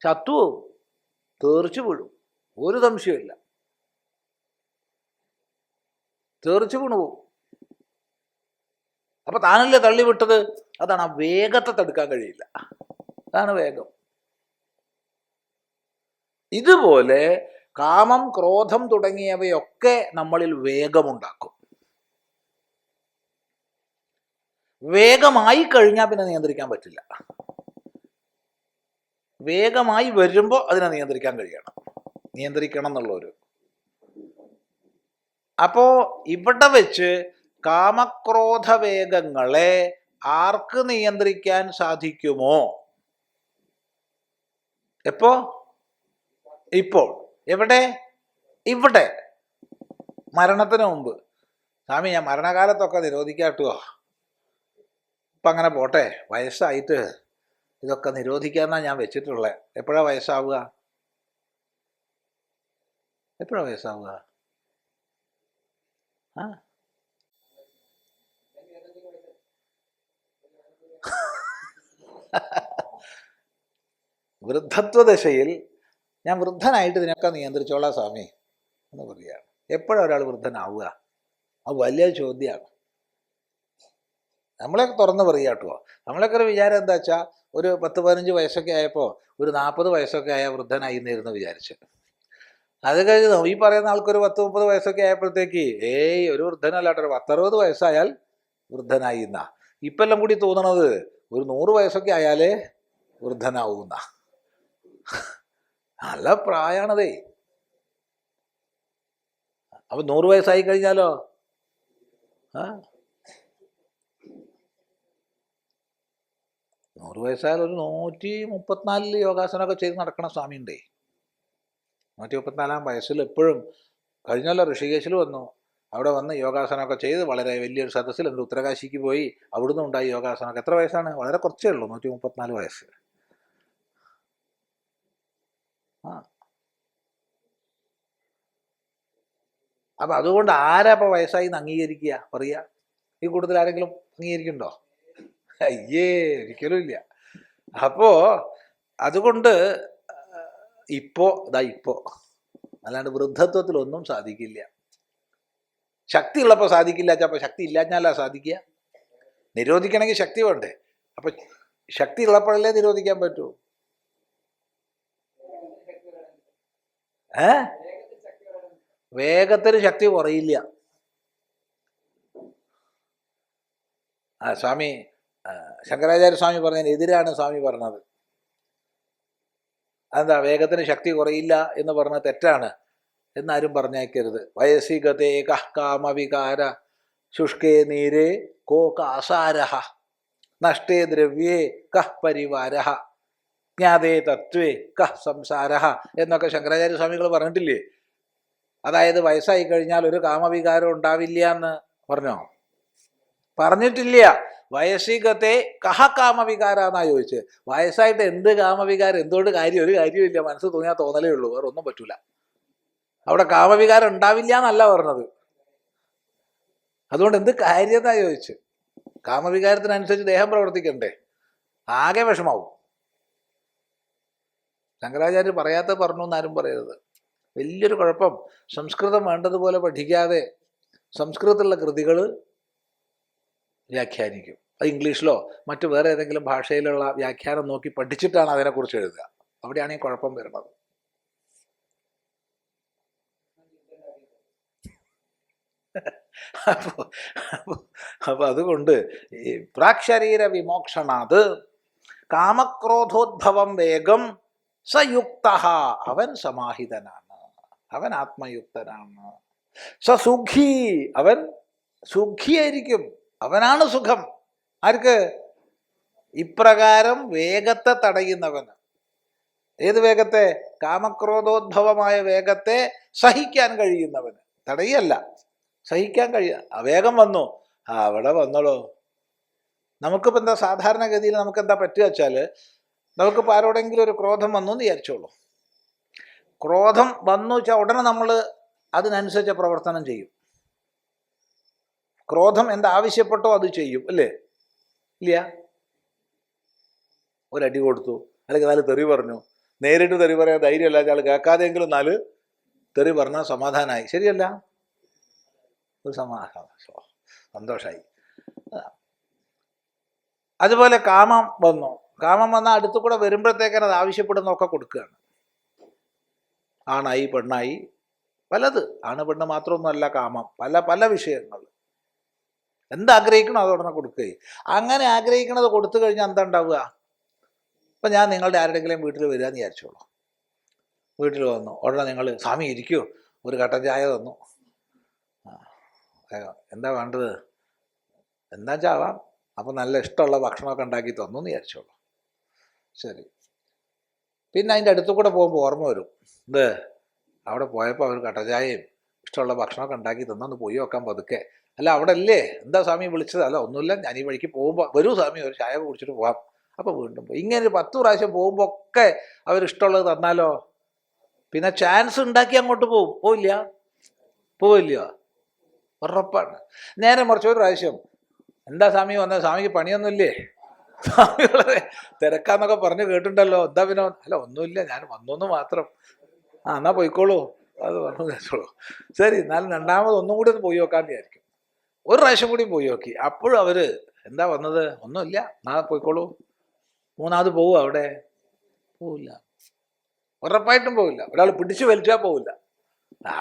ചത്തു, തെറിച്ചു വീഴും, ഒരു സംശയമില്ല, തെറിച്ചു വീണു പോകും. അപ്പൊ താനല്ലേ തള്ളിവിട്ടത്. അതാണ് ആ വേഗത്തെ തടുക്കാൻ കഴിയില്ല, അതാണ് വേഗം. ഇതുപോലെ കാമം, ക്രോധം തുടങ്ങിയവയൊക്കെ നമ്മളിൽ വേഗമുണ്ടാക്കും. വേഗമായി കഴിഞ്ഞാൽ പിന്നെ നിയന്ത്രിക്കാൻ പറ്റില്ല. വേഗമായി വരുമ്പോൾ അതിനെ നിയന്ത്രിക്കാൻ കഴിയണം, നിയന്ത്രിക്കണം എന്നുള്ളൊരു. അപ്പോ ഇവിടെ വെച്ച് കാമക്രോധ വേഗങ്ങളെ ആർക്ക് നിയന്ത്രിക്കാൻ സാധിക്കുമോ? എപ്പോ? ഇപ്പോൾ. എവിടെ? ഇവിടെ. മരണത്തിന് മുമ്പ്. സ്വാമി, ഞാൻ മരണകാലത്തൊക്കെ നിരോധിക്കാട്ടുവോ? ഇപ്പം അങ്ങനെ പോട്ടെ, വയസ്സായിട്ട് ഇതൊക്കെ നിരോധിക്കാന്നാണ് ഞാൻ വെച്ചിട്ടുള്ളത്. എപ്പോഴാണ് വയസ്സാവുക? എപ്പോഴാണ് വയസ്സാവുക? ആ വൃദ്ധത്വദശയിൽ ഞാൻ വൃദ്ധനായിട്ട് ഇതിനൊക്കെ നിയന്ത്രിച്ചോളാം സ്വാമി എന്ന് പറയുകയാണ്. എപ്പോഴാണ് ഒരാൾ വൃദ്ധനാവുക? അത് വലിയ ചോദ്യമാണ്. നമ്മളെയൊക്കെ തുറന്ന് പറയുക കേട്ടോ. നമ്മളൊക്കെ ഒരു വിചാരം എന്താ വെച്ചാൽ, ഒരു 10-15 വയസ്സൊക്കെ ആയപ്പോൾ ഒരു 40 വയസ്സൊക്കെ ആയ വൃദ്ധനായി എന്നായിരുന്നു വിചാരിച്ച്. അത് കഴിഞ്ഞ് ഈ പറയുന്ന ആൾക്കൊരു 10-30 വയസ്സൊക്കെ ആയപ്പോഴത്തേക്ക് ഒരു വൃദ്ധനല്ലാട്ടോ, ഒരു 10-60 വയസ്സായാൽ വൃദ്ധനായി എന്നാ. ഇപ്പം എല്ലാം കൂടി തോന്നണത് ഒരു 100 വയസ്സൊക്കെ ആയാലേ വൃദ്ധനാവുന്ന. നല്ല പ്രായമാണതേ. അപ്പം 100 വയസ്സായി കഴിഞ്ഞാലോ? 100 വയസ്സായാലും ഒരു 134 യോഗാസനമൊക്കെ ചെയ്ത് നടക്കണ സ്വാമിയുണ്ടേ. 134 വയസ്സിൽ എപ്പോഴും. കഴിഞ്ഞല്ലോ ഋഷികേശിൽ വന്നു, അവിടെ വന്ന് യോഗാസനമൊക്കെ ചെയ്ത് വളരെ വലിയൊരു സദസ്സിൽ എന്നിട്ട് ഉത്തരകാശിക്ക് പോയി. അവിടുന്ന് ഉണ്ടായി യോഗാസനമൊക്കെ. എത്ര വയസ്സാണ്? വളരെ കുറച്ചേ ഉള്ളൂ, 134 വയസ്സ്. ആ അപ്പം അതുകൊണ്ട് ആരാ ഇപ്പോൾ വയസ്സായി എന്ന് അംഗീകരിക്കുക, പറയുക? ഈ കൂട്ടത്തിൽ ആരെങ്കിലും അംഗീകരിക്കുന്നുണ്ടോ? അയ്യേ, ഒരിക്കലും ഇല്ല. അപ്പോൾ അതുകൊണ്ട് ഇപ്പോൾ അല്ലാണ്ട് വൃദ്ധത്വത്തിലൊന്നും സാധിക്കില്ല. ശക്തി ഉള്ളപ്പോൾ സാധിക്കില്ല. അപ്പോൾ ശക്തി ഇല്ലാഞ്ഞാലാ സാധിക്കുക? നിരോധിക്കണമെങ്കിൽ ശക്തി വേണ്ടേ? അപ്പം ശക്തി ഉള്ളപ്പോഴല്ലേ നിരോധിക്കാൻ പറ്റൂ. വേഗത്തിന് ശക്തി കുറയില്ല. സ്വാമി ശങ്കരാചാര്യ സ്വാമി പറഞ്ഞതിന് എതിരാണ് സ്വാമി പറഞ്ഞത്. അതെന്താ വേഗത്തിന് ശക്തി കുറയില്ല എന്ന് പറഞ്ഞത് തെറ്റാണ് എന്നാരും പറഞ്ഞേക്കരുത്. വയസ്സിഗതേ കഃ കാമവികാര ശുഷ്കേ നീരേ കോ കാസാരഃ നഷ്ടേ ദ്രവ്യേ കഃ പരിവാരഃ ജ്ഞാതേ തത്വേ കഃ സംസാരഃ എന്നൊക്കെ ശങ്കരാചാര്യ സ്വാമികൾ പറഞ്ഞിട്ടില്ലേ? അതായത് വയസ്സായി കഴിഞ്ഞാൽ ഒരു കാമവികാരം ഉണ്ടാവില്ല എന്ന് പറഞ്ഞോ? പറഞ്ഞിട്ടില്ല. വയസ്സിഗത്തെ കഹ കാമവികാര എന്നാ ചോദിച്ചത്. വയസ്സായിട്ട് എന്ത് കാമവികാരം? എന്തുകൊണ്ട് കാര്യം? ഒരു കാര്യമില്ല. മനസ്സ് തോന്നിയാൽ തോന്നലേ ഉള്ളൂ, വേറെ ഒന്നും പറ്റൂല. അവിടെ കാമവികാരം ഉണ്ടാവില്ല എന്നല്ല പറഞ്ഞത്. അതുകൊണ്ട് എന്ത് കാര്യം എന്നാ ചോദിച്ചു. കാമവികാരത്തിനനുസരിച്ച് ദേഹം പ്രവർത്തിക്കണ്ടേ? ആകെ വിഷമാവും. ശങ്കരാചാര്യ പറയാത്ത പറഞ്ഞു എന്നാരും പറയരുത്. വലിയൊരു കുഴപ്പം, സംസ്കൃതം വേണ്ടതുപോലെ പഠിക്കാതെ സംസ്കൃതത്തിലുള്ള കൃതികൾ വ്യാഖ്യാനിക്കും. അത് ഇംഗ്ലീഷിലോ മറ്റു വേറെ ഏതെങ്കിലും ഭാഷയിലുള്ള വ്യാഖ്യാനം നോക്കി പഠിച്ചിട്ടാണ് അതിനെക്കുറിച്ച് എഴുതുക. അവിടെയാണ് ഈ കുഴപ്പം വരുന്നത്. അപ്പോൾ അതുകൊണ്ട് ഈ പ്രാക്ശരീര വിമോക്ഷണാത് കാമക്രോധോദ്ഭവം വേഗം സയുക്ത, അവൻ സമാഹിതനാണ്, അവൻ ആത്മയുക്തനാണ്. സുഖി, അവൻ സുഖിയായിരിക്കും, അവനാണ് സുഖം. ആർക്ക്? ഇപ്രകാരം വേഗത്തെ തടയുന്നവന്. ഏത് വേഗത്തെ? കാമക്രോധോദ്ഭവമായ വേഗത്തെ സഹിക്കാൻ കഴിയുന്നവന്. തടയല്ല, സഹിക്കാൻ വേഗം വന്നു, അവിടെ വന്നോളൂ. നമുക്കിപ്പോൾ എന്താ സാധാരണഗതിയിൽ നമുക്കെന്താ പറ്റുക വെച്ചാൽ, നമുക്കിപ്പോൾ ആരോടെങ്കിലും ഒരു ക്രോധം വന്നു എന്ന് വിചാരിച്ചോളൂ. ക്രോധം വന്നു വെച്ചാൽ ഉടനെ നമ്മൾ അതിനനുസരിച്ച പ്രവർത്തനം ചെയ്യും. ക്രോധം എന്താവശ്യപ്പെട്ടോ അത് ചെയ്യും, അല്ലേ? ഇല്ല? ഒരടി കൊടുത്തു, അല്ലെങ്കിൽ 4 തെറി പറഞ്ഞു. നേരിട്ട് തെറി പറയാൻ ധൈര്യമല്ല ആൾ, കേൾക്കാതെയെങ്കിലും 4 തെറി പറഞ്ഞാൽ സമാധാനമായി. ശരിയല്ല? ഒരു സന്തോഷമായി. അതുപോലെ കാമം വന്നു. കാമം വന്നാൽ അടുത്തു കൂടെ വരുമ്പോഴത്തേക്കാണ് അത് ആവശ്യപ്പെടുന്നതൊക്കെ കൊടുക്കുകയാണ്. ആണായി പെണ്ണായി പലത്. ആണ് പെണ്ണ് മാത്രമൊന്നുമല്ല കാമം, പല പല വിഷയങ്ങൾ. എന്താഗ്രഹിക്കണോ അത് ഉടനെ കൊടുക്കുകയും. അങ്ങനെ ആഗ്രഹിക്കണത് കൊടുത്തു കഴിഞ്ഞാൽ എന്താ ഉണ്ടാവുക? ഇപ്പം ഞാൻ നിങ്ങളുടെ ആരുടെങ്കിലും വീട്ടിൽ വരിക എന്ന് വിചാരിച്ചോളൂ. വീട്ടിൽ വന്നു ഉടനെ നിങ്ങൾ സ്വാമി ഇരിക്കുമോ, ഒരു കട്ടൻ ചായ തന്നു. എന്താ വേണ്ടത്? എന്താ ചാവാം. അപ്പം നല്ല ഇഷ്ടമുള്ള ഭക്ഷണമൊക്കെ ഉണ്ടാക്കി തന്നു എന്ന് വിചാരിച്ചോളൂ. ശരി. പിന്നെ അതിൻ്റെ അടുത്തു കൂടെ പോകുമ്പോൾ ഓർമ്മ വരും, ഇത് അവിടെ പോയപ്പോൾ അവർ കട്ടൻ ചായയും ഇഷ്ടമുള്ള ഭക്ഷണമൊക്കെ ഉണ്ടാക്കി തന്നു, പോയി വെക്കാൻ പതുക്കെ. അല്ല അവിടെ അല്ലേ, എന്താ സ്വാമി വിളിച്ചത്? അല്ല ഒന്നുമില്ല, ഞാൻ ഈ വഴിക്ക് പോകുമ്പോൾ വരൂ സ്വാമി, ഒരു ചായ കുടിച്ചിട്ട് പോവാം. അപ്പോൾ വീണ്ടും പോയി. ഇങ്ങനെ 10 പ്രാവശ്യം പോകുമ്പോൾ ഒക്കെ അവരിഷ്ടമുള്ളത് തന്നാലോ പിന്നെ ചാൻസ് ഉണ്ടാക്കി അങ്ങോട്ട് പോവും. പോവില്ലയോ? ഉറപ്പാണ്. നേരെ മറിച്ച് ഒരു പ്രാവശ്യം, എന്താ സ്വാമി വന്നത്? സ്വാമിക്ക് പണിയൊന്നുമില്ലേ? സ്വാമി വളരെ തിരക്കാന്നൊക്കെ പറഞ്ഞു കേട്ടിട്ടുണ്ടല്ലോ, എന്താ പിന്നെ? അല്ല ഒന്നുമില്ല, ഞാൻ വന്നു മാത്രം. എന്നാ പോയിക്കോളൂ, അത് പറഞ്ഞു കേട്ടോളൂ. ശരി, എന്നാലും രണ്ടാമത് ഒന്നും കൂടി ഒന്ന് പോയി നോക്കാമെന്ന് വിചാരിക്കും. ഒരു പ്രാവശ്യം കൂടി പോയി നോക്കി. അപ്പോഴും അവർ എന്താ വന്നത്? ഒന്നുമില്ല, നാളെ പോയിക്കോളൂ. മൂന്നാമത് പോവുക? അവിടെ പോവില്ല, ഉറപ്പായിട്ടും പോവില്ല. ഒരാൾ പിടിച്ചു വലിച്ചാൽ പോവില്ല.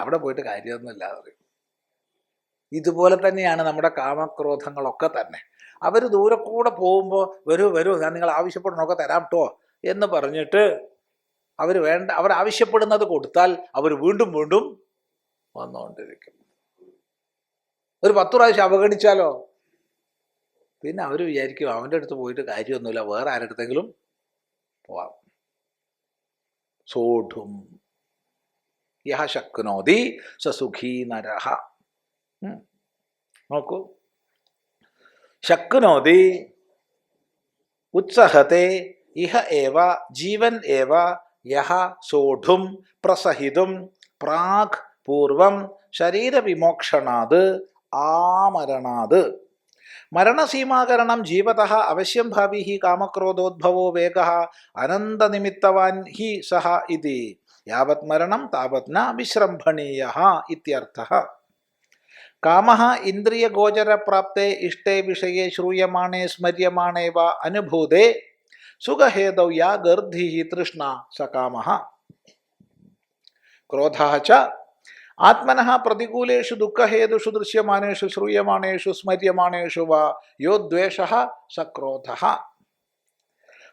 അവിടെ പോയിട്ട് കാര്യമൊന്നുമില്ല പറയും. ഇതുപോലെ തന്നെയാണ് നമ്മുടെ കാമക്രോധങ്ങളൊക്കെ തന്നെ. അവർ ദൂരെ കൂടെ പോകുമ്പോൾ വരൂ ഞാൻ നിങ്ങൾ ആവശ്യപ്പെടണമൊക്കെ തരാം കേട്ടോ എന്ന് പറഞ്ഞിട്ട് അവർ ആവശ്യപ്പെടുന്നത് കൊടുത്താൽ അവർ വീണ്ടും വീണ്ടും വന്നുകൊണ്ടിരിക്കും. ഒരു 10 പ്രാവശ്യം അവഗണിച്ചാലോ പിന്നെ അവർ വിചാരിക്കും അവൻ്റെ അടുത്ത് പോയിട്ട് കാര്യമൊന്നുമില്ല, വേറെ ആരുടെടുത്തെങ്കിലും പോവാം. സോഢും യഹ ശക്നോതി സ സുഖീ നരഹ. നോക്കൂ, ശക്നോതി ഉത്സഹത്തെ ഇഹ ഏവ ജീവൻ ഏവ യഹ സോഢും പ്രസഹിതും പ്രാഗ് പൂർവം ശരീരവിമോക്ഷണാത് ആമരണാത്. മരണസീമാകരണം ജീവതഃ അവശ്യം ഭാവി ഹി കാമക്രോധോദ്ഭവോ വേഗഃ അനന്തനിമിത്തവാൻ ഹി സഹ ഇതി. യാവത് മരണം താവത് ന വിശ്രംഭണീയഃ ഇത്യർത്ഥഃ. കാമഃ ഇന്ദ്രിയഗോചരപ്രാപ്തേ ഇഷ്ടേ വിഷയേ ശ്രൂയമാണേ സ്മര്യമാണേ വാ അനുഭൂതേ സുഖഹേതൗ യാ ഗർദ്ധിഃ തൃഷ്ണ സ കാമഃ. ക്രോധഃ ച ആത്മനഃ പ്രതികൂലേഷു ദുഃഖഹേതുഷു ദൃശ്യമാനേഷു ശ്രൂയമാണേഷു സ്മര്യമാണേഷു വാ യോ ദ്വേഷഃ സ ക്രോധഃ.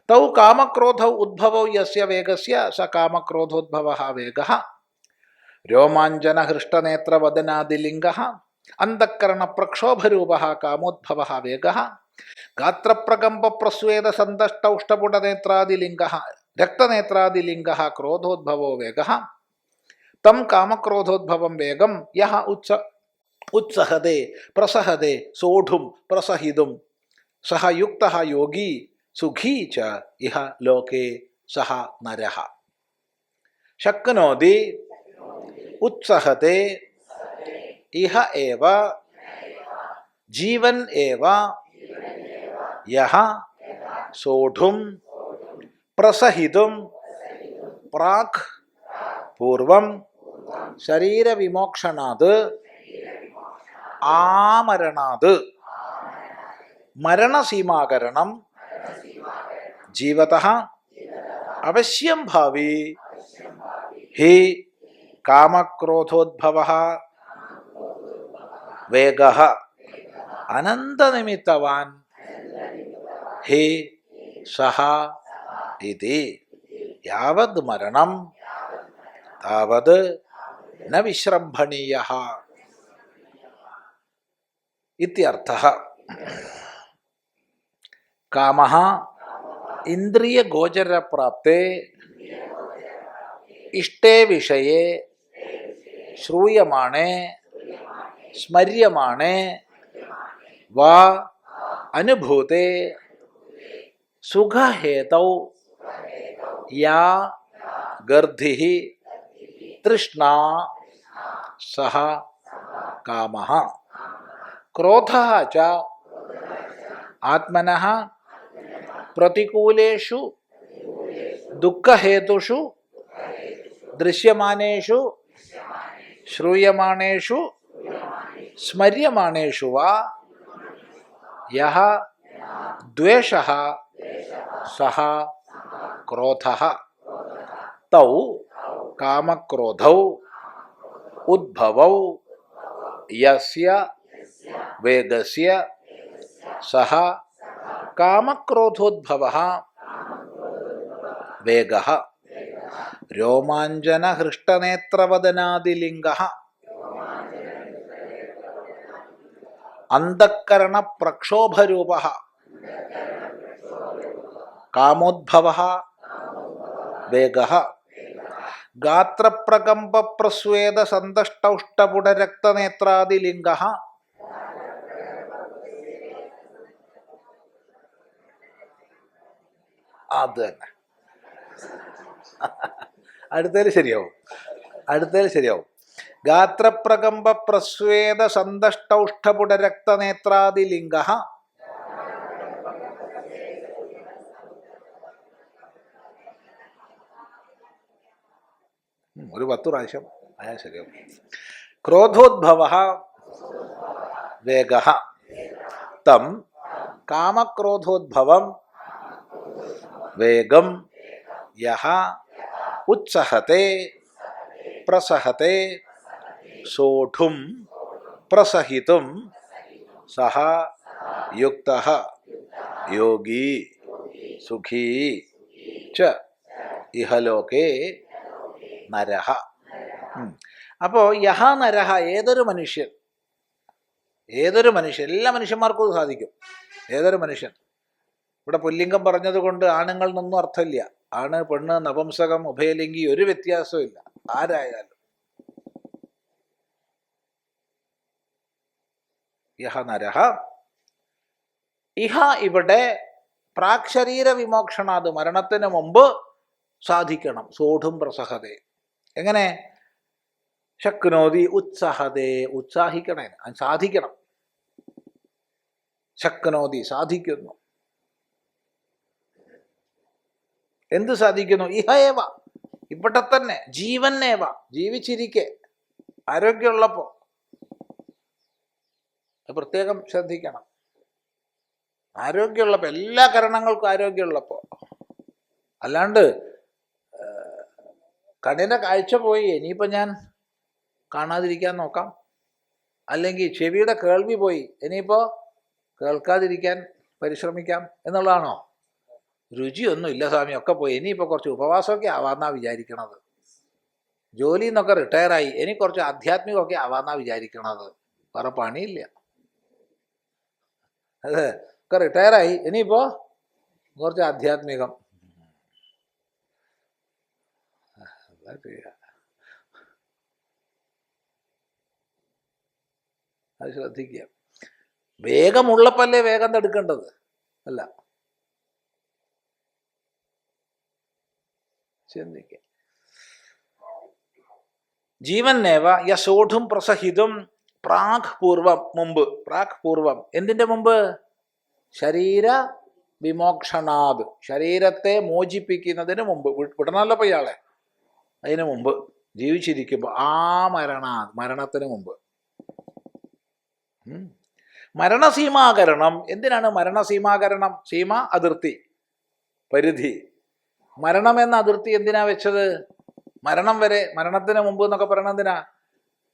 തൗ കാമക്രോധൗ ഉദ്ഭവൗ യസ്യ വേഗസ്യ സ കാമക്രോധോദ്ഭവഃ വേഗഃ. രോമാഞ്ചനഹൃഷ്ടനേത്രവദനാദിലിംഗഃ അന്തഃകരണപ്രക്ഷോഭരൂപഃ കാമോദ്ഭവഃ വേഗഃ. ഗാത്രപ്രകമ്പപ്രസ്വേദസന്തഷ്ടൗഷ്ടപുടനേത്രാദിലിംഗഃ രക്തനേത്രാദിലിംഗഃ ക്രോധോദ്ഭവോ വേഗഃ. തം കാമക്രോധോദ്ഭവം വേഗം യഹ ഉത്സഹതേ പ്രസഹതേ സോഢും പ്രസഹിതും സഹ യുക്തഃ യോഗി സുഖീ ച ഇഹ ലോകേ സഹ നരഃ. ശക്നോതി ഉത്സഹതേ ഇഹ ഏവ ജീവൻ ഏവ യഹ സോഢും പ്രസഹിതും പ്രാഗ് പൂർവം ശരീരവിമോക്ഷണാത് ആമരണാത്. മരണസീമാകരണം ജീവതഃ അവശ്യം ഭാവി ഹി കാമക്രോധോദ്ഭവഃ വേഗഃ അനന്തനിമിത്തവാൻ ഹി സഹ ഇതി. യാവത് മരണം താവത് ന വിശ്രംഭണീയഃ ഇത്യർത്ഥഃ. കാമഃ ഇന്ദ്രിയഗോചരപ്രാപ്തേ ഇഷ്ടേ വിഷയേ ശ്രൂയമാണേ സ്മര്യമാണേ വാ അനുഭൂതേ സുഖഹേതൗ യാ ഗർദ്ധിഃ തൃഷ്ണാ സഹ കാമഃ. ക്രോധഃ ച ആത്മനഃ പ്രതികൂലേഷു ദുഃഖഹേതുഷു ദൃശ്യമാനേഷു ശ്രൂയമാണേഷു സ്മര്യമാണേഷു വാ യഹ ദ്വേഷഃ സഹ ക്രോധഃ. തൗ കാമക്രോധൗ ഉദ്ഭവൗ യസ്യ വേഗസ്യ സഹ കാമക്രോധോദ്ഭവഃ വേഗഃ. രോമാഞ്ചനഹൃഷ്ടനേത്രവദനാദിലിംഗഃ അന്തഃകരണപ്രക്ഷോഭരൂപഃ കാമോദ്ഭവഃ വേഗഃ. ഗാത്രപ്രകമ്പപ്രസ്വേദസന്തഷ്ടൗഷ്ടപുടരക്തനേത്രാദിലിംഗഃ അത് തന്നെ. അടുത്തതിൽ ശരിയാവും. ഗാത്രപ്രകമ്പ പ്രസ്വേദ സന്തഷ്ടൗഷ്ടപുടരക്തനേത്രാദിലിംഗഃ ഒരു 10 പ്രാവശ്യം ആയാൽ ശരിയാവും. ക്രോധോദ്ഭവഃ വേഗഃ. തം കാമക്രോധോദ്ഭവം വേഗം യഹ ഉത്സഹത്തെ പ്രസഹത്തെ സോഢും പ്രസഹിതും സഹ യുക്തഃ യോഗി സുഖീ ച ഇഹലോകേ നരഃ. അപ്പോൾ യഹ നരഃ ഏതൊരു മനുഷ്യൻ, എല്ലാ മനുഷ്യന്മാർക്കും അത് സാധിക്കും. ഏതൊരു മനുഷ്യൻ. ഇവിടെ പുല്ലിംഗം പറഞ്ഞതുകൊണ്ട് ആണുങ്ങൾ എന്നൊന്നും അർത്ഥമില്ല. ആണ് പെണ്ണ് നപുംസകം ഉഭയലിംഗി ഒരു വ്യത്യാസവും ഇല്ല. ആരായാലും യഹ നരഹ ഇഹ ഇവിടെ പ്രാക് ശരീര വിമോക്ഷണാത് മരണത്തിന് മുമ്പ് സാധിക്കണം. സോഢും പ്രസഹതേ എങ്ങനെ? ശക്നോതി ഉത്സാഹതേ ഉത്സാഹിക്കണേ, സാധിക്കണം. ശക്നോതി സാധിക്കുന്നു. എന്ത് സാധിക്കുന്നു? ഇഹ ഏവ ഇവിടെ തന്നെ, ജീവന്നേവ ജീവിച്ചിരിക്കെ, ആരോഗ്യമുള്ളപ്പോ. പ്രത്യേകം ശ്രദ്ധിക്കണം. ആരോഗ്യമുള്ളപ്പോ, എല്ലാ കരണങ്ങൾക്കും ആരോഗ്യമുള്ളപ്പോ. അല്ലാണ്ട് കണ്ണിൻ്റെ കാഴ്ച പോയി ഇനിയിപ്പോൾ ഞാൻ കാണാതിരിക്കാൻ നോക്കാം, അല്ലെങ്കിൽ ചെവിയുടെ കേൾവി പോയി ഇനിയിപ്പോൾ കേൾക്കാതിരിക്കാൻ പരിശ്രമിക്കാം എന്നുള്ളതാണോ? രുചിയൊന്നും ഇല്ല സ്വാമി, ഒക്കെ പോയി, ഇനിയിപ്പോൾ കുറച്ച് ഉപവാസമൊക്കെ ആവാന്നാ വിചാരിക്കണത്. ജോലിയിൽ നിന്നൊക്കെ റിട്ടയറായി, ഇനി കുറച്ച് ആധ്യാത്മികമൊക്കെ ആവാന്നാ വിചാരിക്കണത്. വേറെ പണിയില്ല. അതെ, ഒക്കെ റിട്ടയറായി, ഇനിയിപ്പോൾ കുറച്ച് ആധ്യാത്മികം. അത് ശ്രദ്ധിക്കുക. വേഗമുള്ളപ്പല്ലേ വേഗം തടുക്കേണ്ടത്, അല്ല. ചിന്തിക്കുക. ജീവന്നേവ യസോഢും പ്രസഹിതും പ്രാഗ് പൂർവം മുമ്പ്. പ്രാഗ് പൂർവം എന്തിൻ്റെ മുമ്പ്? ശരീര വിമോക്ഷണാത് ശരീരത്തെ മോചിപ്പിക്കുന്നതിന് മുമ്പ്. വിടണമല്ലോ ഇപ്പോൾ ഇയാളെ. അതിന് മുമ്പ് ജീവിച്ചിരിക്കുമ്പോൾ, ആ മരണത്തിന് മുമ്പ്. മരണസീമാകരണം. എന്തിനാണ് മരണസീമാകരണം? സീമ അതിർത്തി, പരിധി. മരണം എന്ന അതിർത്തി എന്തിനാ വെച്ചത്? മരണം വരെ, മരണത്തിന് മുമ്പ് എന്നൊക്കെ പറയണത് എന്തിനാ?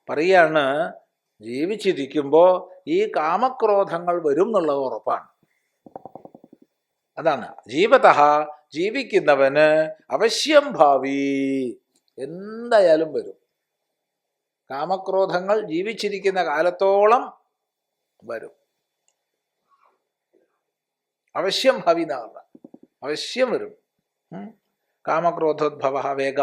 പറയാണ്, ജീവിച്ചിരിക്കുമ്പോൾ ഈ കാമക്രോധങ്ങൾ വരും എന്നുള്ളത് ഉറപ്പാണ്. അതാണ് ജീവതഃ, ജീവിക്കുന്നവന് അവശ്യം ഭാവി, എന്തായാലും വരും. കാമക്രോധങ്ങൾ ജീവിച്ചിരിക്കുന്ന കാലത്തോളം വരും. അവശ്യം ഭാവി എന്നാ പറഞ്ഞ, അവശ്യം വരും. കാമക്രോധോദ്ഭവ വേഗ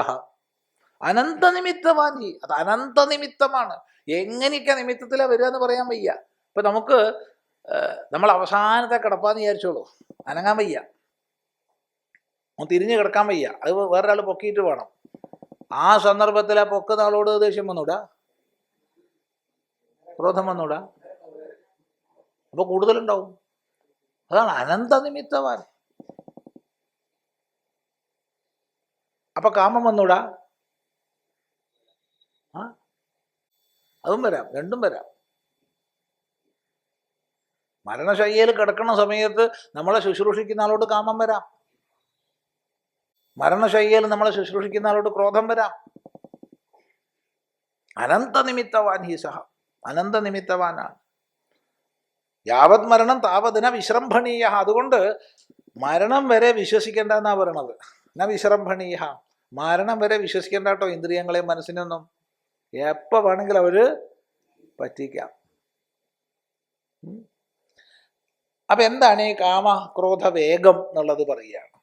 അനന്തനിമിത്തവാൻ. അത് അനന്തനിമിത്തമാണ്. എങ്ങനെയൊക്കെ നിമിത്തത്തിലാണ് വരിക എന്ന് പറയാൻ വയ്യ. ഇപ്പം നമുക്ക് നമ്മൾ അവസാനത്തെ കിടപ്പാന്ന് വിചാരിച്ചോളൂ, അനങ്ങാൻ വയ്യ, തിരിഞ്ഞ് കിടക്കാൻ വയ്യ, അത് വേറൊരാൾ പൊക്കിയിട്ട് വേണം. ആ സന്ദർഭത്തിൽ ആ പൊക്കുന്ന ആളോട് ദേഷ്യം വന്നൂടാ, ക്രോധം വന്നൂടാ, അപ്പോൾ കൂടുതലുണ്ടാവും. അതാണ് അനന്തനിമിത്തവാൻ. അപ്പൊ കാമം വന്നൂടാ? അതും വരാം, രണ്ടും വരാം. മരണശയ്യയിൽ കിടക്കുന്ന സമയത്ത് നമ്മളെ ശുശ്രൂഷിക്കുന്ന ആളോട് കാമം വരാം. മരണശയ്യയിൽ നമ്മളെ ശുശ്രൂഷിക്കുന്ന ആളോട് ക്രോധം വരാം. അനന്തനിമിത്തവാൻ ഹി സഹ, അനന്തനിമിത്തവാനാണ്. യാവത് മരണം താവതിന വിശ്രംഭണീയ. അതുകൊണ്ട് മരണം വരെ വിശ്വസിക്കേണ്ട എന്നാ പറയണത്. ന വിശ്രംഭണീയ, മരണം വരെ വിശ്വസിക്കേണ്ട കേട്ടോ ഇന്ദ്രിയങ്ങളെയും മനസ്സിനൊന്നും. എപ്പോൾ വേണമെങ്കിലും അവര് പറ്റിക്കാം. അപ്പൊ എന്താണ് ഈ കാമ ക്രോധ വേഗം എന്നുള്ളത് പറയുകയാണ്.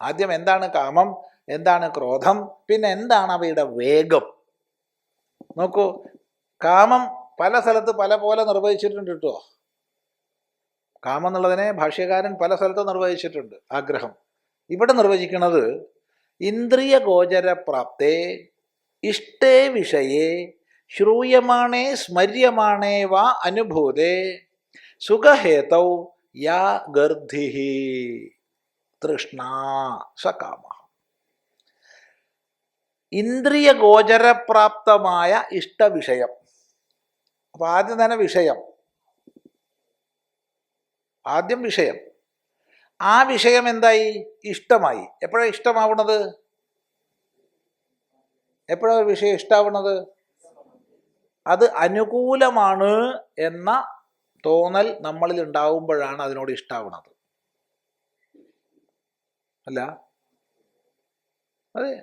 ആദ്യം എന്താണ് കാമം, എന്താണ് ക്രോധം, പിന്നെ എന്താണ് അവയുടെ വേഗം. നോക്കൂ, കാമം പല സ്ഥലത്ത് പല പോലെ നിർവഹിച്ചിട്ടുണ്ട് കേട്ടോ. കാമം എന്നുള്ളതിനെ ഭാഷ്യകാരൻ പല സ്ഥലത്ത് നിർവഹിച്ചിട്ടുണ്ട്. ആഗ്രഹം ഇവിടെ നിർവചിക്കുന്നത് ഇന്ദ്രിയ ഗോചര പ്രാപ്തേ ഇഷ്ടേ വിഷയേ ശ്രൂയമാണേ സ്മര്യമാണേ വാ അനുഭൂതേ സുഖഹേതൗ യാ ഗർദ്ധി തൃഷ്ണാ സകാമ. ഇന്ദ്രിയ ഗോചരപ്രാപ്തമായ ഇഷ്ടവിഷയം. അപ്പൊ ആദ്യം തന്നെ വിഷയം, ആദ്യം വിഷയം. ആ വിഷയം എന്തായി? ഇഷ്ടമായി. എപ്പോഴാണ് ഇഷ്ടമാവുന്നത്? എപ്പോഴാണ് ഒരു വിഷയം ഇഷ്ടാവുന്നത്? അത് അനുകൂലമാണ് എന്ന തോന്നൽ നമ്മളിൽ ഉണ്ടാവുമ്പോഴാണ് അതിനോട് ഇഷ്ടാവുന്നത്. അല്ല, അതെ,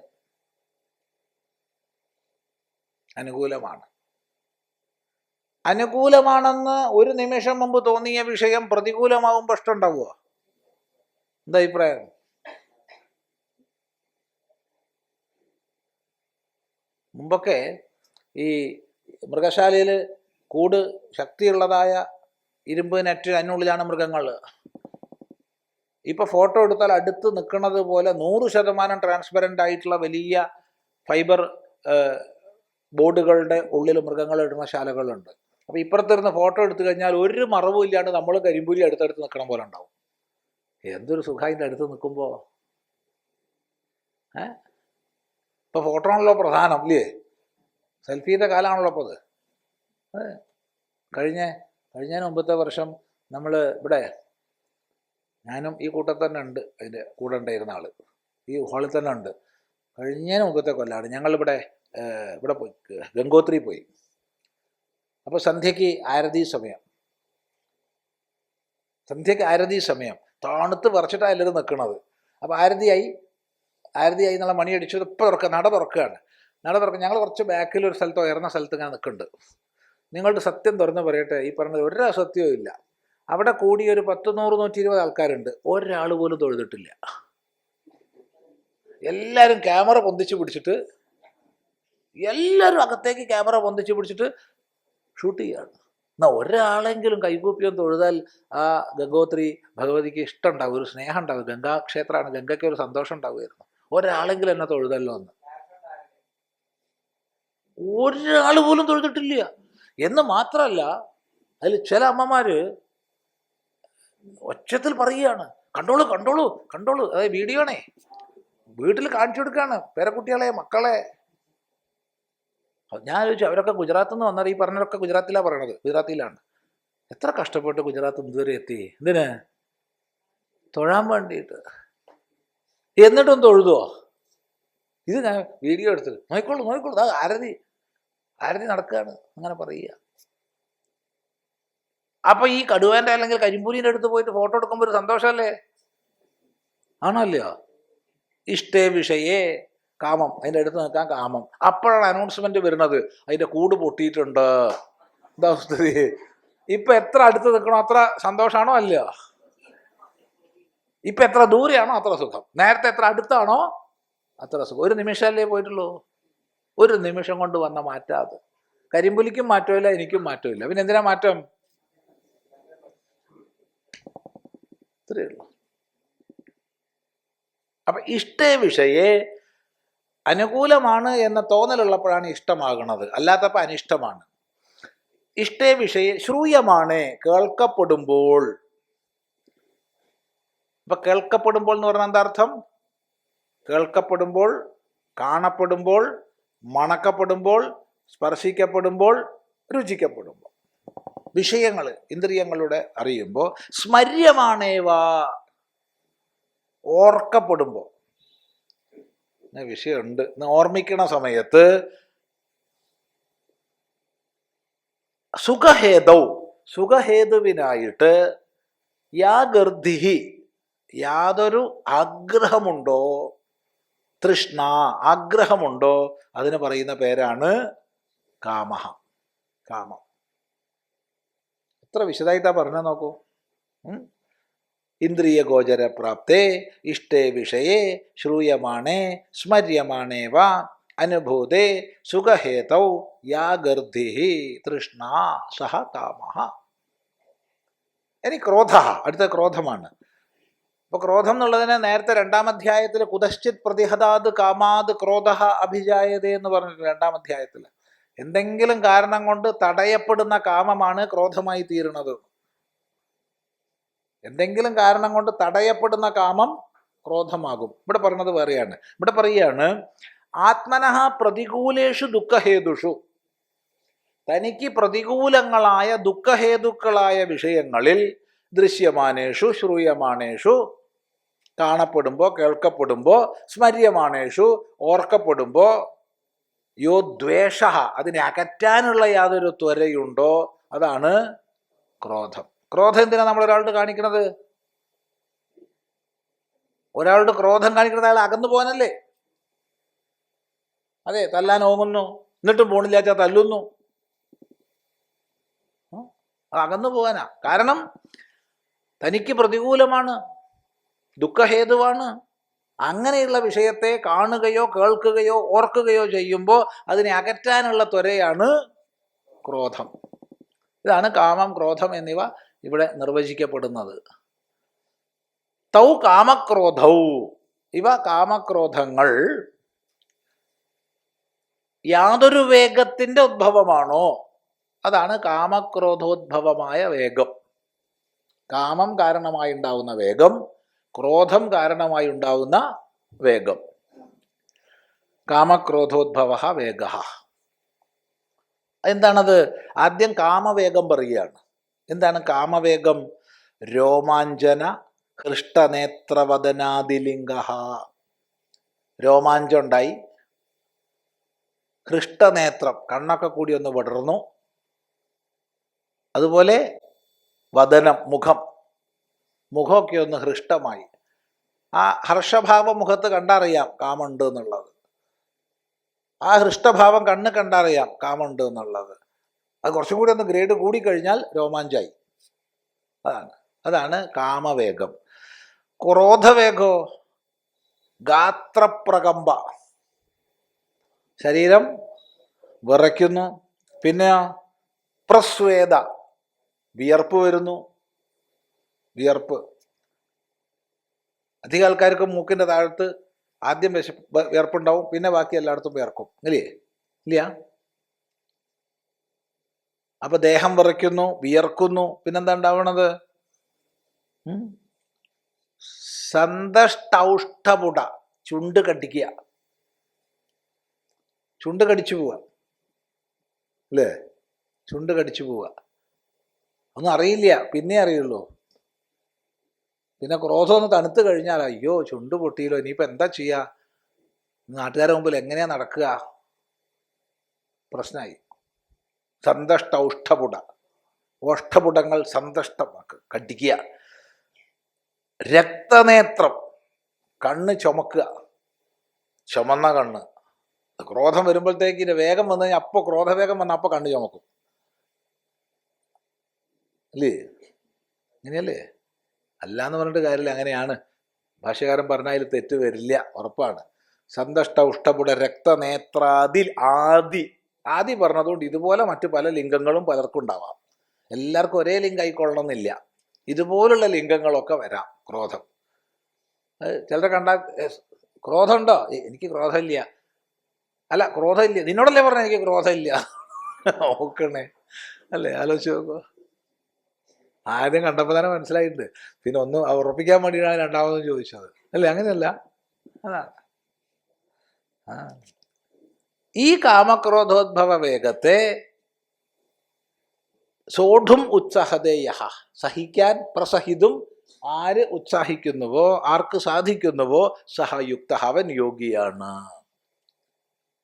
അനുകൂലമാണ്. അനുകൂലമാണെന്ന് ഒരു നിമിഷം മുമ്പ് തോന്നിയ വിഷയം പ്രതികൂലമാവുമ്പോൾ ഇഷ്ടമുണ്ടാവുക? എന്താ അഭിപ്രായം? മുമ്പൊക്കെ ഈ മൃഗശാലയിൽ കൂട് ശക്തിയുള്ളതായ ഇരുമ്പ് നെറ്റ്, അതിനുള്ളിലാണ് മൃഗങ്ങൾ. ഇപ്പം ഫോട്ടോ എടുത്താൽ അടുത്ത് നിൽക്കുന്നത് പോലെ 100% ട്രാൻസ്പെറൻ്റ് ആയിട്ടുള്ള വലിയ ഫൈബർ ബോർഡുകളുടെ ഉള്ളിൽ മൃഗങ്ങൾ ഇടുന്ന ശാലകളുണ്ട്. അപ്പോൾ ഇപ്പുറത്തിരുന്ന് ഫോട്ടോ എടുത്തു കഴിഞ്ഞാൽ ഒരു മറവും ഇല്ലാണ്ട് നമ്മൾ കരിമ്പുലി അടുത്തടുത്ത് നിൽക്കണം പോലെ ഉണ്ടാവും. എന്തൊരു സുഖം അതിൻ്റെ അടുത്ത് നിൽക്കുമ്പോൾ. ഇപ്പോൾ ഫോട്ടോ ആണല്ലോ പ്രധാനം, ഇല്ലേ? സെൽഫീൻ്റെ കാലമാണല്ലോ അപ്പോൾ അത്. കഴിഞ്ഞതിന് മുമ്പത്തെ വർഷം നമ്മൾ ഇവിടെ, ഞാനും ഈ കൂട്ടത്തിൽ തന്നെ ഉണ്ട്, അതിൻ്റെ കൂടെ ഉണ്ടായിരുന്ന ആൾ ഈ ഹാളിൽ തന്നെ ഉണ്ട്. കഴിഞ്ഞതിന് മുമ്പത്തെ കൊല്ലാണ് ഞങ്ങളിവിടെ പോയി, ഗംഗോത്രി പോയി. അപ്പോൾ സന്ധ്യയ്ക്ക് ആരതി സമയം തണുത്ത് വിറച്ചിട്ടാണ് എല്ലാവരും നിൽക്കുന്നത്. അപ്പോൾ ആരതിയായി എന്നുള്ള മണി അടിച്ചത് ഇപ്പോൾ നട തുറക്കുകയാണ്. ഞങ്ങൾ കുറച്ച് ബാക്കിൽ ഒരു സ്ഥലത്ത്, ഉയർന്ന സ്ഥലത്ത് ഇങ്ങനെ നിൽക്കുന്നുണ്ട്. നിങ്ങളുടെ സത്യം തുറന്ന് പറയട്ടെ, ഈ പറഞ്ഞത് ഒരു അസത്യവും ഇല്ല. അവിടെ കൂടി ഒരു 10, 100, 120 ആൾക്കാരുണ്ട്. ഒരാൾ പോലും തൊഴുതിട്ടില്ല. എല്ലാവരും ക്യാമറ പൊന്തിച്ച് പിടിച്ചിട്ട്, എല്ലാവരും അകത്തേക്ക് ക്യാമറ പൊന്തിച്ച് പിടിച്ചിട്ട് ഷൂട്ട് ചെയ്യാണ്. എന്നാൽ ഒരാളെങ്കിലും കൈകൂപ്പിയും തൊഴുതാൽ ആ ഗംഗോത്രി ഭഗവതിക്ക് ഇഷ്ടം ഉണ്ടാവും, ഒരു സ്നേഹം ഉണ്ടാവും. ഗംഗാക്ഷേത്രമാണ്, ഗംഗയ്ക്ക് ഒരു സന്തോഷം ഉണ്ടാവുമായിരുന്നു. ഒരാളെങ്കിലും എന്നെ തൊഴുതല്ലോ എന്ന്. ഒരാൾ പോലും തൊഴുതിട്ടില്ല. എന്ന് മാത്രമല്ല, അതിൽ ചില അമ്മമാര് ഒച്ചത്തിൽ പറയുകയാണ്, കണ്ടോളൂ. അതായത് വീഡിയോ ആണേ, വീട്ടിൽ കാണിച്ചു കൊടുക്കുകയാണ് പേരക്കുട്ടികളെ, മക്കളെ. ഞാൻ ചോദിച്ചു, അവരൊക്കെ ഗുജറാത്തിൽ നിന്ന് വന്നാൽ, ഈ പറഞ്ഞവരൊക്കെ ഗുജറാത്തിലാണ്. എത്ര കഷ്ടപ്പെട്ട് ഗുജറാത്ത് ഇതുവരെ എത്തി, എന്തിന്? തൊഴാൻ വേണ്ടിയിട്ട്. എന്നിട്ടൊന്ന് തൊഴുതുവോ? ഇത് ഞാൻ വീഡിയോ എടുത്തത്, നോയിക്കോളൂ, ആരതി നടക്കുകയാണ്, അങ്ങനെ പറയുക. അപ്പൊ ഈ കടുവേൻ്റെ അല്ലെങ്കിൽ കരിമ്പൂരിൻ്റെ അടുത്ത് പോയിട്ട് ഫോട്ടോ എടുക്കുമ്പോൾ ഒരു സന്തോഷമല്ലേ? ആണോ അല്ലയോ? ഇഷ്ടേ വിഷയേ കാമം, അതിൻ്റെ അടുത്ത് നിൽക്കാൻ കാമം. അപ്പോഴാണ് അനൗൺസ്മെന്റ് വരുന്നത്, അതിൻ്റെ കൂട് പൊട്ടിയിട്ടുണ്ട്. എന്താ സ്ഥിതി? ഇപ്പൊ എത്ര അടുത്ത് നിൽക്കണോ അത്ര സന്തോഷമാണോ അല്ലയോ? ഇപ്പൊ എത്ര ദൂരെയാണോ അത്ര സുഖം. നേരത്തെ എത്ര അടുത്താണോ അത്ര സുഖം. ഒരു നിമിഷമല്ലേ പോയിട്ടുള്ളൂ. ഒരു നിമിഷം കൊണ്ട് വന്ന മാറ്റം അത്. കരിമ്പുലിക്കും മാറ്റമില്ല, എനിക്കും മാറ്റമില്ല. പിന്നെ എന്തിനാ മാറ്റം? ഇത്രയേ ഉള്ളൂ. അപ്പൊ ഇഷ്ടേ വിഷയേ അനുകൂലമാണ് എന്ന തോന്നലുള്ളപ്പോഴാണ് ഇഷ്ടമാകുന്നത്, അല്ലാത്തപ്പോൾ അനിഷ്ടമാണ്. ഇഷ്ടേ വിഷയേ ശ്രൂയമാണ്, കേൾക്കപ്പെടുമ്പോൾ. ഇപ്പൊ കേൾക്കപ്പെടുമ്പോൾ എന്ന് പറഞ്ഞാൽ എന്താ അർത്ഥം? കേൾക്കപ്പെടുമ്പോൾ, കാണപ്പെടുമ്പോൾ, മണക്കപ്പെടുമ്പോൾ, സ്പർശിക്കപ്പെടുമ്പോൾ, രുചിക്കപ്പെടുമ്പോൾ, വിഷയങ്ങൾ ഇന്ദ്രിയങ്ങളുടെ അറിയുമ്പോൾ. സ്മര്യമാണേവ, ഓർക്കപ്പെടുമ്പോൾ. വിഷയമുണ്ട് ഓർമ്മിക്കണ സമയത്ത്. സുഖഹേതുവിനായിട്ട് യാഗർദ്ധിഹി, യാതൊരു ആഗ്രഹമുണ്ടോ, തൃഷ്ണ ആഗ്രഹമുണ്ടോ, അതിന് പറയുന്ന പേരാണ് കാമം. എത്ര വിശദമായിട്ടാ പറഞ്ഞ നോക്കൂ. ഇന്ദ്രിയ ഗോചര പ്രാപ്തേ ഇഷ്ടേ വിഷയേ ശ്രൂയമാണേ സ്മര്യമാണേ വാ അനുഭൂതേ സുഖഹേതൗ യാഗർദ്ധിഹി തൃഷ്ണ സഹ കാമഃ. ഇനി ക്രോധ, അടുത്ത ക്രോധമാണ്. അപ്പോൾ ക്രോധം എന്നുള്ളതിനെ നേരത്തെ 2-ാം അധ്യായത്തിൽ കുതശ്ചിത് പ്രതിഹതാത് കാമാത് ക്രോധ അഭിജായതേ എന്ന് പറഞ്ഞിട്ട് 2-ാം അധ്യായത്തിൽ എന്തെങ്കിലും കാരണം കൊണ്ട് തടയപ്പെടുന്ന കാമമാണ് ക്രോധമായി തീരുന്നത്. എന്തെങ്കിലും കാരണം കൊണ്ട് തടയപ്പെടുന്ന കാമം ക്രോധമാകും. ഇവിടെ പറഞ്ഞത് വേറെയാണ്. ഇവിടെ പറയുകയാണ്, ആത്മനഃ പ്രതികൂലേഷു ദുഃഖഹേതുഷു, തനിക്ക് പ്രതികൂലങ്ങളായ ദുഃഖഹേതുക്കളായ വിഷയങ്ങളിൽ ദൃശ്യമാനേഷു ശ്രൂയമാനേഷു, കാണപ്പെടുമ്പോൾ കേൾക്കപ്പെടുമ്പോൾ, സ്മര്യമാനേഷു ഓർക്കപ്പെടുമ്പോൾ, യോ ദ്വേഷ, അതിനെ അകറ്റാനുള്ള യാതൊരു ത്വരയുണ്ടോ, അതാണ് ക്രോധം. ക്രോധം എന്തിനാ നമ്മൾ ഒരാളോട് കാണിക്കുന്നത്? ഒരാളുടെ ക്രോധം കാണിക്കുന്നത് അയാൾ അകന്നു പോകാനല്ലേ? അതെ, തല്ലാൻ ഓങ്ങുന്നു, എന്നിട്ടും പോണില്ലാച്ചാൽ തല്ലുന്നു, അകന്നു പോകാനാ. കാരണം തനിക്ക് പ്രതികൂലമാണ്, ദുഃഖഹേതുവാണ്. അങ്ങനെയുള്ള വിഷയത്തെ കാണുകയോ കേൾക്കുകയോ ഓർക്കുകയോ ചെയ്യുമ്പോൾ അതിനെ അകറ്റാനുള്ള ത്വരയാണ് ക്രോധം. ഇതാണ് കാമം, ക്രോധം എന്നിവ ഇവിടെ നിർവചിക്കപ്പെടുന്നത്. തൗ കാമക്രോധൗ, ഇവ കാമക്രോധങ്ങൾ യാതൊരു വേഗത്തിൻ്റെ ഉദ്ഭവമാണോ അതാണ് കാമക്രോധോദ്ഭവമായ വേഗം. കാമം കാരണമായി ഉണ്ടാവുന്ന വേഗം, ക്രോധം കാരണമായി ഉണ്ടാവുന്ന വേഗം. കാമക്രോധോദ്ഭവ വേഗ. എന്താണത്? ആദ്യം കാമവേഗം പറയുകയാണ്. എന്താണ് കാമവേഗം? രോമാഞ്ചന ഹൃഷ്ടനേത്രവദനാദിലിംഗ. രോമാഞ്ചം ഉണ്ടായി, ഹൃഷ്ടനേത്രം കണ്ണൊക്കെ കൂടി ഒന്ന് വിടർന്നു, അതുപോലെ വദനം മുഖമൊക്കെ ഒന്ന് ഹൃഷ്ടമായി. ആ ഹർഷഭാവം മുഖത്ത് കണ്ടറിയാം കാമുണ്ട് എന്നുള്ളത്. ആ ഹൃഷ്ടഭാവം കണ്ണ് കണ്ടറിയാം കാമുണ്ട് എന്നുള്ളത്. അത് കുറച്ചും കൂടി ഒന്ന് ഗ്രേഡ് കൂടിക്കഴിഞ്ഞാൽ രോമാഞ്ചായി. അതാണ് കാമവേഗം. ക്രോധവേഗോ ഗാത്രപ്രകമ്പ, ശരീരം വിറയ്ക്കുന്നു. പിന്നെ പ്രസ്വേദ, വിയർപ്പ് വരുന്നു. വിയർപ്പ് അധികം ആൾക്കാർക്ക് മൂക്കിൻ്റെ താഴത്ത് ആദ്യം വിയർപ്പുണ്ടാവും, പിന്നെ ബാക്കി എല്ലായിടത്തും വിയർക്കും, ഇല്ലേ? ഇല്ല. അപ്പൊ ദേഹം വിറയ്ക്കുന്നു, വിയർക്കുന്നു. പിന്നെന്താ ഉണ്ടാവണത്? സന്തഷ്ടൗഷ്ടപുട, ചുണ്ട് കടിക്കുക, ചുണ്ട് കടിച്ചു പോവുക, അല്ലേ? ചുണ്ട് കടിച്ചു പോവുക. ഒന്നും അറിയില്ല, പിന്നെ അറിയുള്ളൂ. പിന്നെ ക്രോധം ഒന്ന് തണുത്ത് കഴിഞ്ഞാൽ അയ്യോ ചുണ്ട് പൊട്ടിയല്ലോ, ഇനിയിപ്പോൾ എന്താ ചെയ്യുക? നാട്ടുകാരുടെ മുമ്പിൽ എങ്ങനെയാ നടക്കുക? പ്രശ്നമായി. സന്തഷ്ടൗഷ്ടപുട, ഓഷ്ടപുടങ്ങൾ സന്തഷ്ടമാക്കുക, കടിക്കുക. രക്തനേത്രം, കണ്ണ് ചുമക്കുക, ചുമന്ന കണ്ണ്. ക്രോധം വരുമ്പോഴത്തേക്ക് ഇത് വേഗം വന്നു കഴിഞ്ഞാൽ അപ്പോൾ ക്രോധവേഗം വന്നാൽ അപ്പോൾ കണ്ണ് ചുമക്കും, അല്ലേ? അങ്ങനെയല്ലേ? അല്ലാന്ന് പറഞ്ഞിട്ട് കാര്യമില്ല, അങ്ങനെയാണ്. ഭാഷ്യകാരൻ പറഞ്ഞാൽ തെറ്റ് വരില്ല, ഉറപ്പാണ്. സന്തഷ്ട ഉഷ്ടപുട രക്തനേത്രാദിൽ ആദി പറഞ്ഞതുകൊണ്ട് ഇതുപോലെ മറ്റു പല ലിംഗങ്ങളും പലർക്കും ഉണ്ടാവാം. എല്ലാവർക്കും ഒരേ ലിംഗം ആയിക്കൊള്ളണമെന്നില്ല. ഇതുപോലുള്ള ലിംഗങ്ങളൊക്കെ വരാം ക്രോധം. ചിലരെ കണ്ടാൽ ക്രോധമുണ്ടോ? എനിക്ക് ക്രോധമില്ല. അല്ല, ക്രോധമില്ല, നിന്നോടല്ലേ പറഞ്ഞ എനിക്ക് ക്രോധമില്ല. നോക്കണേ, അല്ലേ? ആലോചിച്ച് നോക്കൂ. ആദ്യം കണ്ടപ്പോൾ തന്നെ മനസ്സിലായിട്ടുണ്ട്, പിന്നെ ഒന്ന് ഉറപ്പിക്കാൻ വേണ്ടിയിട്ടാണ് രണ്ടാമതും ചോദിച്ചത്, അല്ലേ? അങ്ങനെയല്ല, അതാണ്. ഈ കാമക്രോധോദ്ഭവ വേഗത്തെ സോഢും ഉത്സാഹതേയ, സഹിക്കാൻ പ്രസഹിതും, ആര് ഉത്സാഹിക്കുന്നുവോ, ആർക്ക് സാധിക്കുന്നുവോ, സഹയുക്ത, അവൻ യോഗിയാണ്,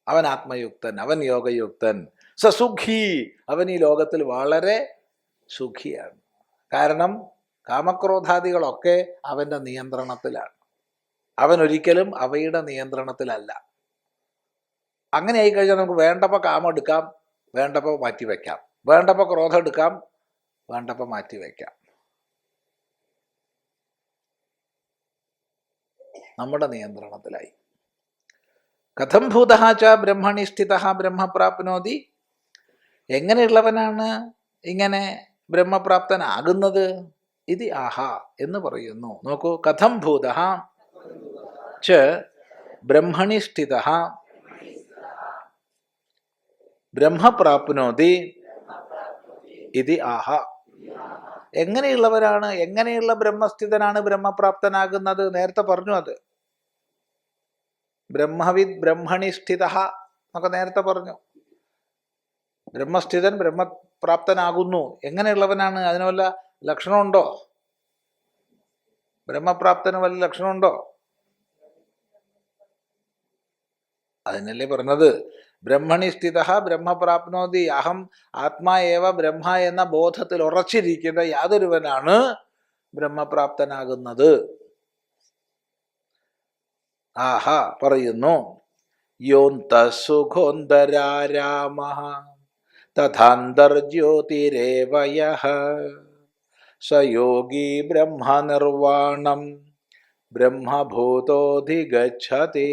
അവൻ ആത്മയുക്തൻ, അവൻ യോഗയുക്തൻ. സസുഖി, അവൻ ഈ ലോകത്തിൽ വളരെ സുഖിയാണ്. കാരണം കാമക്രോധാദികളൊക്കെ അവൻ്റെ നിയന്ത്രണത്തിലാണ്, അവൻ ഒരിക്കലും അവയുടെ നിയന്ത്രണത്തിലല്ല. അങ്ങനെ ആയിക്കഴിഞ്ഞാൽ നമുക്ക് വേണ്ടപ്പോൾ കാമം എടുക്കാം, വേണ്ടപ്പോൾ മാറ്റിവെക്കാം, വേണ്ടപ്പോൾ ക്രോധം എടുക്കാം, വേണ്ടപ്പോൾ മാറ്റിവെക്കാം. നമ്മുടെ നിയന്ത്രണത്തിലായി. കഥം ഭൂതഃ ച ബ്രഹ്മണി സ്ഥിതഃ ബ്രഹ്മ പ്രാപ്നോതി, എങ്ങനെയുള്ളവനാണ് ഇങ്ങനെ ബ്രഹ്മപ്രാപ്തനാകുന്നത്? ഇത് ആഹ എന്ന് പറയുന്നു. നോക്കൂ, കഥം ഭൂതഃ ച ബ്രഹ്മണി സ്ഥിതഃ ബ്രഹ്മപ്രാപ്നോതി ഇത് ആഹ. എങ്ങനെയുള്ളവരാണ്, എങ്ങനെയുള്ള ബ്രഹ്മസ്ഥിതനാണ് ബ്രഹ്മപ്രാപ്തനാകുന്നത്? നേരത്തെ പറഞ്ഞു, അത് ബ്രഹ്മവിദ് ബ്രഹ്മണി സ്ഥിതഃ എന്നൊക്കെ നേരത്തെ പറഞ്ഞു. ബ്രഹ്മസ്ഥിതൻ ബ്രഹ്മപ്രാപ്തനാകുന്നു. എങ്ങനെയുള്ളവനാണ്? അതിന് വല്ല ലക്ഷണമുണ്ടോ? ബ്രഹ്മപ്രാപ്തന് വല്ല ലക്ഷണമുണ്ടോ? അതിനല്ലേ പറഞ്ഞത് ബ്രഹ്മണി സ്ഥിതഃ ബ്രഹ്മപ്രാപ്നോതി, അഹം ആത്മാ ഏവ ബ്രഹ്മ എന്ന ബോധത്തിൽ ഉറച്ചിരിക്കുന്ന യാതൊരുവനാണ് ബ്രഹ്മപ്രാപ്തനാകുന്നത്. ആഹ പറയുന്നു, യോന്തസുഖോന്തരാരാമഃ തഥാന്തർജ്യോതിരേവ യഃ സ യോഗി ബ്രഹ്മനിർവാണം ബ്രഹ്മഭൂതോധിഗച്ഛതി.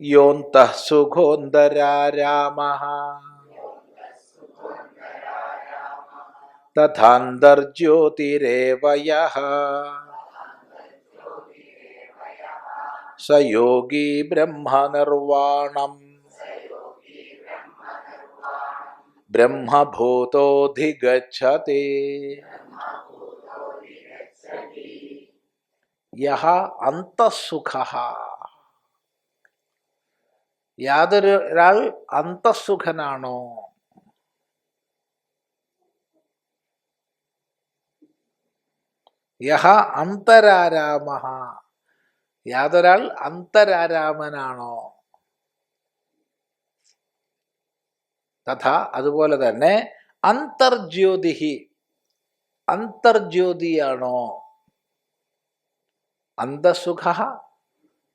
യോന്തഃ സുഖോന്തരാരാമഃ, തഥാന്തർജ്യോതിരേവ യഃ സ യോഗി ബ്രഹ്മനിർവാണം ബ്രഹ്മഭൂതോധിഗച്ഛതി. യഹ അന്തഃസുഖഃ, ഒരാൾ അന്തഃസുഖനാണോ, യഹ അന്തരാരാമഃ, യാതൊരാൾ അന്തരാരാമനാണോ, തഥാ അതുപോലെ തന്നെ അന്തർജ്യോതിഹി, അന്തർജ്യോതിയാണോ, അന്തഃസുഖഃ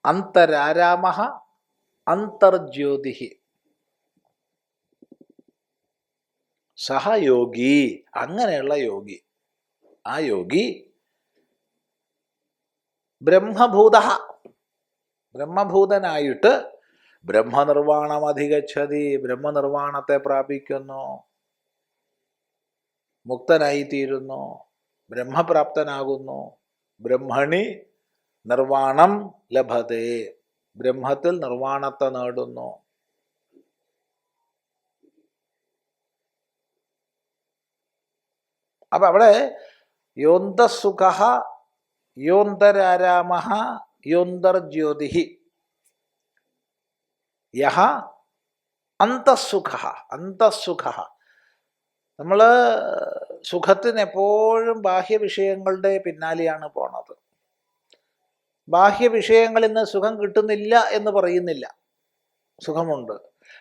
അന്തരാരാമഃ അന്തർജ്യോതിഹി. സഹ യോഗി, അങ്ങനെയുള്ള യോഗി, ആ യോഗി ബ്രഹ്മഭൂത, ബ്രഹ്മഭൂതനായിട്ട് ബ്രഹ്മനിർവാണം അധിഗച്ഛതി, ബ്രഹ്മനിർവാണത്തെ പ്രാപിക്കുന്നു, മുക്തനായിത്തീരുന്നു, ബ്രഹ്മപ്രാപ്തനാകുന്നു. ബ്രഹ്മണി നിർവാണം ലഭതേ, ബ്രഹ്മത്തിൽ നിർവാണത്തെ നേടുന്നു. അപ്പൊ അവിടെ യോന്തസുഖഃ യോന്തരാരാമഃ യോന്തർജ്യോതിഃ യഹ അന്തഃസുഖഃ, അന്തഃസുഖഃ. നമ്മൾ സുഖത്തിന് എപ്പോഴും ബാഹ്യവിഷയങ്ങളുടെ പിന്നാലെയാണ് പോണത്. ബാഹ്യവിഷയങ്ങളിൽ നിന്ന് സുഖം കിട്ടുന്നില്ല എന്ന് പറയുന്നില്ല, സുഖമുണ്ട്.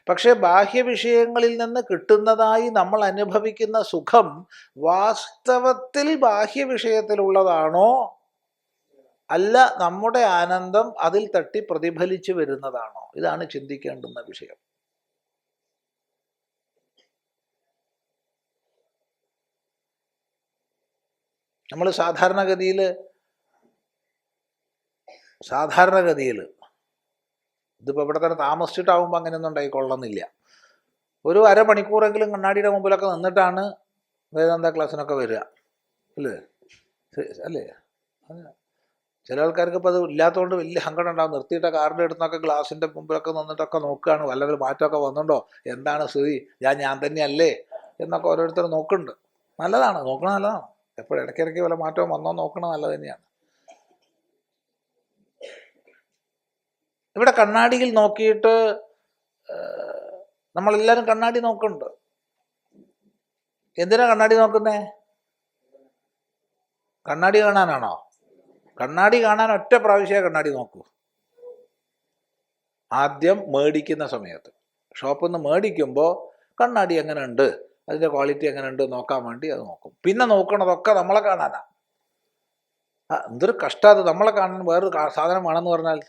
പക്ഷെ ബാഹ്യവിഷയങ്ങളിൽ നിന്ന് കിട്ടുന്നതായി നമ്മൾ അനുഭവിക്കുന്ന സുഖം വാസ്തവത്തിൽ ബാഹ്യവിഷയത്തിലുള്ളതാണോ, അല്ല നമ്മുടെ ആനന്ദം അതിൽ തട്ടി പ്രതിഫലിച്ചു വരുന്നതാണോ? ഇതാണ് ചിന്തിക്കേണ്ടുന്ന വിഷയം. നമ്മൾ സാധാരണഗതിയിൽ ഇതിപ്പോൾ ഇവിടെ തന്നെ താമസിച്ചിട്ടാവുമ്പോൾ അങ്ങനെയൊന്നും ഉണ്ടായിക്കൊള്ളുന്നില്ല. ഒരു അരമണിക്കൂറെങ്കിലും കണ്ണാടിയുടെ മുമ്പിലൊക്കെ നിന്നിട്ടാണ് വേദാന്ത ക്ലാസ്സിനൊക്കെ വരിക, അല്ലേ? അല്ലേ? ചില ആൾക്കാർക്ക് ഇപ്പോൾ അത് ഇല്ലാത്തതുകൊണ്ട് വലിയ സങ്കടം ഉണ്ടാവും. നിർത്തിയിട്ട കാറിൻ്റെ അടുത്തൊക്കെ ഗ്ലാസിൻ്റെ മുമ്പിലൊക്കെ നിന്നിട്ടൊക്കെ നോക്കുകയാണ്, വല്ലൊരു മാറ്റമൊക്കെ വന്നിട്ടുണ്ടോ, എന്താണ് സ്ഥിതി, ഞാൻ തന്നെയല്ലേ എന്നൊക്കെ ഓരോരുത്തർ നോക്കുന്നുണ്ട്. നല്ലതാണ്, നോക്കണത് നല്ലതാണ്. എപ്പോഴും ഇടയ്ക്കിടയ്ക്ക് വല്ല മാറ്റവും വന്നോ നോക്കണത് നല്ലത് തന്നെയാണ്. ഇവിടെ കണ്ണാടിയിൽ നോക്കിയിട്ട് നമ്മളെല്ലാവരും കണ്ണാടി നോക്കുന്നുണ്ട്. എന്തിനാ കണ്ണാടി നോക്കുന്നേ? കണ്ണാടി കാണാനാണോ? കണ്ണാടി കാണാൻ ഒറ്റ പ്രാവശ്യമേ കണ്ണാടി നോക്കൂ. ആദ്യം മേടിക്കുന്ന സമയത്ത്, ഷോപ്പിൽ നിന്ന് മേടിക്കുമ്പോൾ കണ്ണാടി എങ്ങനെയുണ്ട്, അതിൻ്റെ ക്വാളിറ്റി എങ്ങനെയുണ്ട് നോക്കാൻ വേണ്ടി അത് നോക്കും. പിന്നെ നോക്കണതൊക്കെ നമ്മളെ കാണാനാ. എന്തൊരു കഷ്ടം അത്, നമ്മളെ കാണാൻ വേറൊരു സാധനം വേണമെന്ന് പറഞ്ഞാൽ.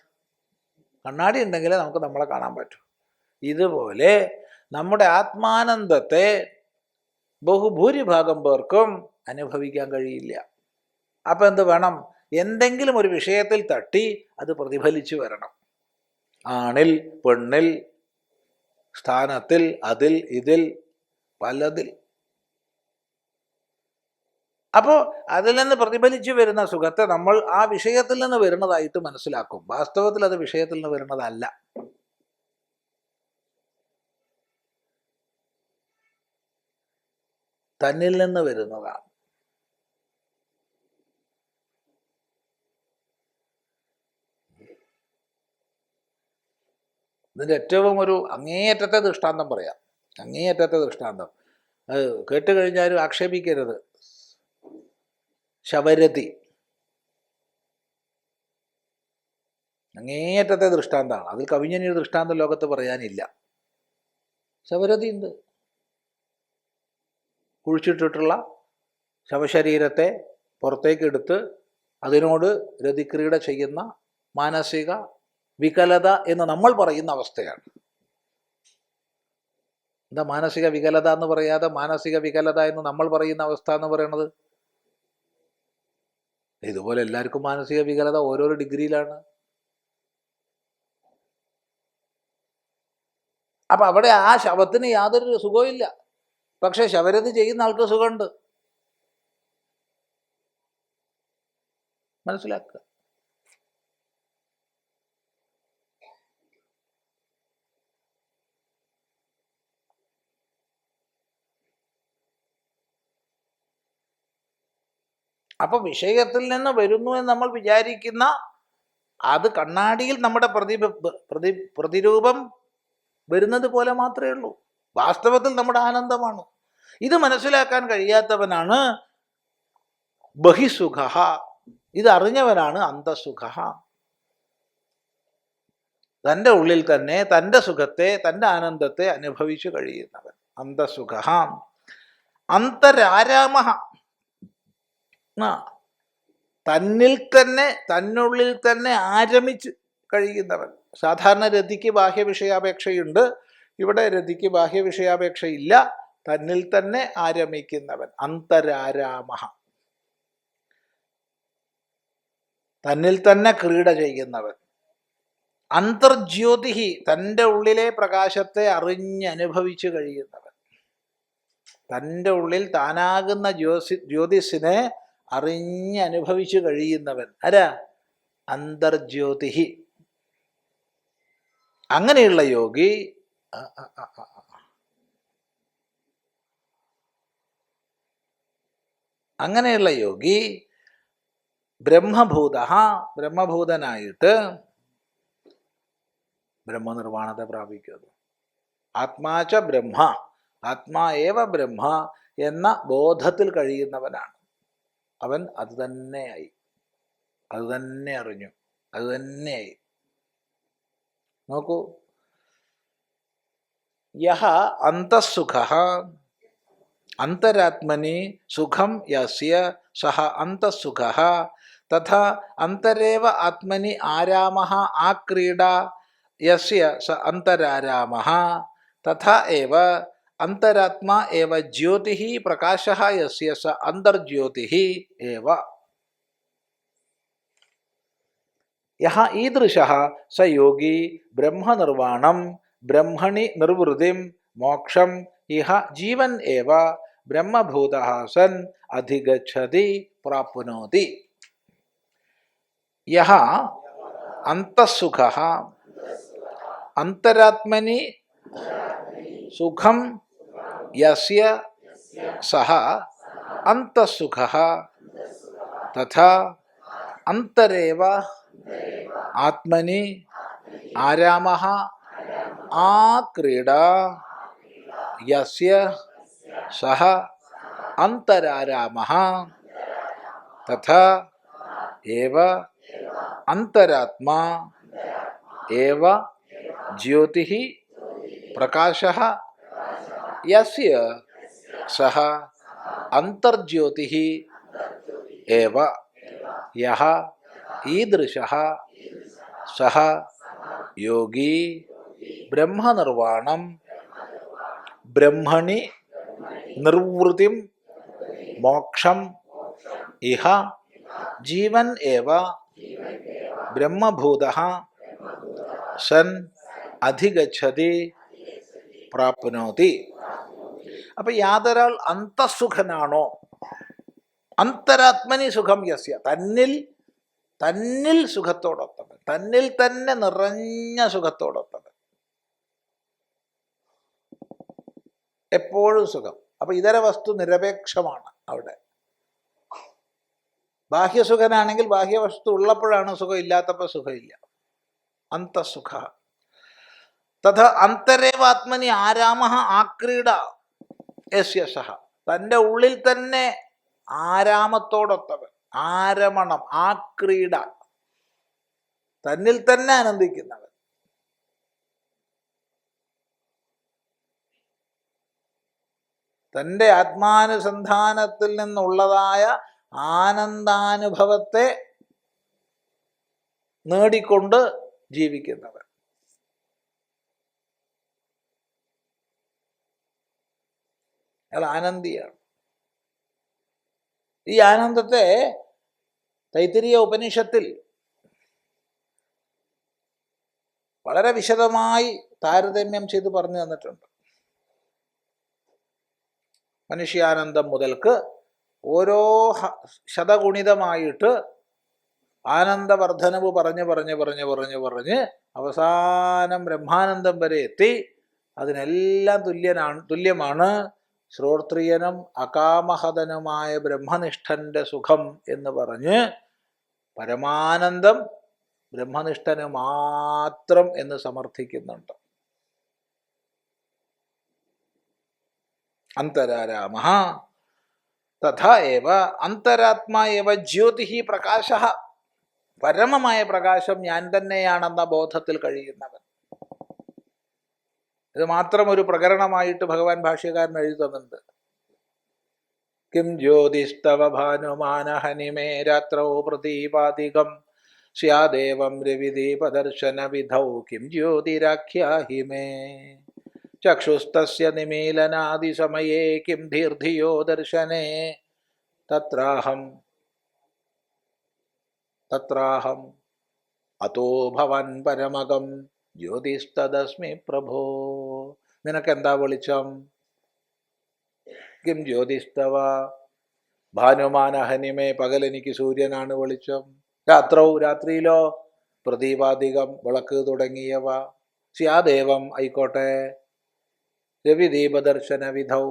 കണ്ണാടി ഉണ്ടെങ്കിലേ നമുക്ക് നമ്മളെ കാണാൻ പറ്റൂ. ഇതുപോലെ നമ്മുടെ ആത്മാനന്ദത്തെ ബഹുഭൂരിഭാഗം പേർക്കും അനുഭവിക്കാൻ കഴിയില്ല. അപ്പം എന്ത് വേണം? എന്തെങ്കിലും ഒരു വിഷയത്തിൽ തട്ടി അത് പ്രതിഫലിച്ചു വരണം. ആണിൽ, പെണ്ണിൽ, സ്ഥാനത്തിൽ, അതിൽ, ഇതിൽ, പലതിൽ. അപ്പോൾ അതിൽ നിന്ന് പ്രതിഫലിച്ചു വരുന്ന സുഖത്തെ നമ്മൾ ആ വിഷയത്തിൽ നിന്ന് വരുന്നതായിട്ട് മനസ്സിലാക്കും. വാസ്തവത്തിൽ അത് വിഷയത്തിൽ നിന്ന് വരുന്നതല്ല. തന്നിൽ നിന്ന് വരുന്നതാണ്. ഇതിൻ്റെ ഏറ്റവും ഒരു അങ്ങേയറ്റത്തെ ദൃഷ്ടാന്തം പറയാം. അങ്ങേയറ്റത്തെ ദൃഷ്ടാന്തം അത് കേട്ടുകഴിഞ്ഞാലും ആക്ഷേപിക്കരുത്. ശബരതി അങ്ങേയറ്റത്തെ ദൃഷ്ടാന്തമാണ്. അതിൽ കവിഞ്ഞൊരു ദൃഷ്ടാന്തം ലോകത്ത് പറയാനില്ല. ശബരതി ഉണ്ട്. കുഴിച്ചിട്ടിട്ടുള്ള ശവശരീരത്തെ പുറത്തേക്കെടുത്ത് അതിനോട് രതിക്രീഡ ചെയ്യുന്ന മാനസിക വികലത എന്ന് നമ്മൾ പറയുന്ന അവസ്ഥയാണ്. എന്താ മാനസിക വികലത എന്ന് പറയാതെ മാനസിക വികലത എന്ന് നമ്മൾ പറയുന്ന അവസ്ഥ എന്ന് പറയുന്നത്? ഇതുപോലെ എല്ലാവർക്കും മാനസിക വികലത ഓരോരോ ഡിഗ്രിയിലാണ്. അപ്പം അവിടെ ആ ശവത്തിന് യാതൊരു സുഖവും ഇല്ല. പക്ഷെ ശവരതി ചെയ്യുന്ന ആൾക്ക് സുഖമുണ്ട്. മനസ്സിലാക്കുക. അപ്പൊ വിഷയത്തിൽ നിന്ന് വരുന്നു എന്ന് നമ്മൾ വിചാരിക്കുന്ന അത് കണ്ണാടിയിൽ നമ്മുടെ പ്രതിരൂപം വരുന്നത് പോലെ മാത്രമേ ഉള്ളൂ. വാസ്തവത്തിൽ നമ്മുടെ ആനന്ദമാണ്. ഇത് മനസ്സിലാക്കാൻ കഴിയാത്തവനാണ് ബഹിസുഖ. ഇത് അറിഞ്ഞവനാണ് അന്തസുഖ. തൻ്റെ ഉള്ളിൽ തന്നെ തൻ്റെ സുഖത്തെ തൻ്റെ ആനന്ദത്തെ അനുഭവിച്ചു കഴിയുന്നവൻ അന്തസുഖ. അന്തരാരാമ, തന്നിൽ തന്നെ തന്നുള്ളിൽ തന്നെ ആരമിച്ച് കഴിയുന്നവൻ. സാധാരണ രതിക്ക് ബാഹ്യവിഷയാപേക്ഷയുണ്ട്, ഇവിടെ രതിക്ക് ബാഹ്യവിഷയാപേക്ഷയില്ല. തന്നിൽ തന്നെ ആരമിക്കുന്നവൻ അന്തരാരാമ. തന്നിൽ തന്നെ ക്രീഡ ചെയ്യുന്നവൻ. അന്തർജ്യോതി, തൻ്റെ ഉള്ളിലെ പ്രകാശത്തെ അറിഞ്ഞനുഭവിച്ചു കഴിയുന്നവൻ. തൻ്റെ ഉള്ളിൽ താനാകുന്ന ജ്യോതിസിനെ അറിഞ്ഞനുഭവിച്ചു കഴിയുന്നവൻ ആരാ? അന്തർജ്യോതി. അങ്ങനെയുള്ള യോഗി ബ്രഹ്മഭൂത, ബ്രഹ്മഭൂതനായിട്ട് ബ്രഹ്മനിർവാണത്തെ പ്രാപിക്കുന്നു. ആത്മാച ബ്രഹ്മ, ആത്മാ ഏവ ബ്രഹ്മ എന്ന ബോധത്തിൽ കഴിയുന്നവനാണ് അവൻ. അത് തന്നെയായി, അത് തന്നെ അറിഞ്ഞു, അത് തന്നെയായി. നോക്കൂ, യഹ അന്തഃസുഖ അന്തരാത്മനി സുഖം യസ്യ സഹ അന്തഃസുഖ തഥാ അന്തരേവ ആത്മനി ആരാമഃ ആക്രീഡ യസ്യ സ അന്തരാരാമഃ തഥാ ഏവ അന്തരാത്മാ ഏവ ജ്യോതിഃ പ്രകാശഃ യസ്യ സ അന്തർജ്യോതിഃ ഏവ. യഹ ഈദൃശഃ സ യോഗി ബ്രഹ്മനിർവാണം ബ്രഹ്മണി നിർവൃതിം മോക്ഷം ഇഹ ജീവൻ ഏവ ബ്രഹ്മഭൂതഃ സൻ അധിഗച്ഛതി പ്രാപ്നോതി. യഹ അന്തഃസുഖഃ അന്തരാത്മനി സുഖം യസ്യ സഹ അന്തഃസുഖഃ തഥാ അന്തരേവ ആത്മനി ആരാമഃ ആക്രീഡ യസ്യ സഹ അന്തരാരാമഃ തഥാ ഏവ അന്തരാത്മാ ഏവ ജ്യോതിഃ പ്രകാശഃ യസ്യ സഹ അന്തർജ്യോതിഃ ഏവ. യഹ ഈദൃശഃ സഹ യോഗി ബ്രഹ്മനിർവാണം ബ്രഹ്മണി നിർവൃതിം മോക്ഷം ഇഹ ജീവൻ ഏവ ബ്രഹ്മഭൂതഃ സൻ അധിഗച്ഛതി പ്രാപ്നോതി. അപ്പൊ യാതൊരാൾ അന്തഃസുഖനാണോ, അന്തരാത്മനി സുഖം യസ്യ, തന്നിൽ സുഖത്തോടൊത്തവൻ, തന്നിൽ തന്നെ നിറഞ്ഞ സുഖത്തോടൊത്തവൻ, എപ്പോഴും സുഖം. അപ്പൊ ഇതര വസ്തു നിരപേക്ഷമാണ് അവിടെ. ബാഹ്യസുഖനാണെങ്കിൽ ബാഹ്യവസ്തു ഉള്ളപ്പോഴാണ് സുഖം, ഇല്ലാത്തപ്പോൾ സുഖമില്ല. അന്തഃസുഖ. തഥാ അന്തരേവാത്മനി ആരാമഃ ആക്രീഡ യസ്യ സഹ, തൻ്റെ ഉള്ളിൽ തന്നെ ആരാമത്തോടൊത്തവൻ, ആരമണം, ആക്രീഡ, തന്നിൽ തന്നെ ആനന്ദിക്കുന്നവൻ. തൻ്റെ ആത്മാനുസന്ധാനത്തിൽ നിന്നുള്ളതായ ആനന്ദാനുഭവത്തെ നേടിക്കൊണ്ട് ജീവിക്കുന്നവൻ. അയാൾ ആനന്ദിയാണ്. ഈ ആനന്ദത്തെ തൈത്തിരീയ ഉപനിഷത്തിൽ വളരെ വിശദമായി താരതമ്യം ചെയ്ത് പറഞ്ഞു തന്നിട്ടുണ്ട്. മനുഷ്യാനന്ദം മുതൽക്ക് ഓരോ ശതഗുണിതമായിട്ട് ആനന്ദവർദ്ധനവ് പറഞ്ഞ് അവസാനം ബ്രഹ്മാനന്ദം വരെ എത്തി. അതിനെല്ലാം തുല്യമാണ് ശ്രോത്രിയനും അകാമഹതനുമായ ബ്രഹ്മനിഷ്ഠന്റെ സുഖം എന്ന് പറഞ്ഞ് പരമാനന്ദം ബ്രഹ്മനിഷ്ഠന് മാത്രം എന്ന് സമർത്ഥിക്കുന്നുണ്ട്. അന്തരാരാമ തഥാ ഏവ അന്തരാത്മാ ഏവ ജ്യോതി പ്രകാശ. പരമമായ പ്രകാശം ഞാൻ തന്നെയാണെന്ന ബോധത്തിൽ കഴിയുന്നവൻ. ഇത് മാത്രം ഒരു പ്രകരണമായിട്ട് ഭഗവാൻ ഭാഷ്യകാരൻ എഴുതുന്നുണ്ട്. കിം ജ്യോതിസ്തവ ഭാനുമാനഹനിമേ രാത്രോ പ്രദീപാദികം സ്യാദേവം രവിദീപദർശന വിധൗ കിം ജ്യോതിരാഖ്യാഹി മേ ചക്ഷുസ്തസ്യ നിമീലനാദിസമയേ കിം ധീർധിയോ ദർശനേ തത്രാഹം അതോ ഭവൻ പരമകം ജ്യോതിസ്തദസ്മി പ്രഭോ. നിനക്കെന്താ വെളിച്ചം? കിം ജ്യോതിസ്തവ ഭാനുമാനഹനിമേ, പകലെനിക്ക് സൂര്യനാണ് വെളിച്ചം. രാത്രിയിലോ പ്രദീപാധികം, വിളക്ക് തുടങ്ങിയവ. സ്യാദേവം, ആയിക്കോട്ടെ. രവിദീപദർശന വിധൗ,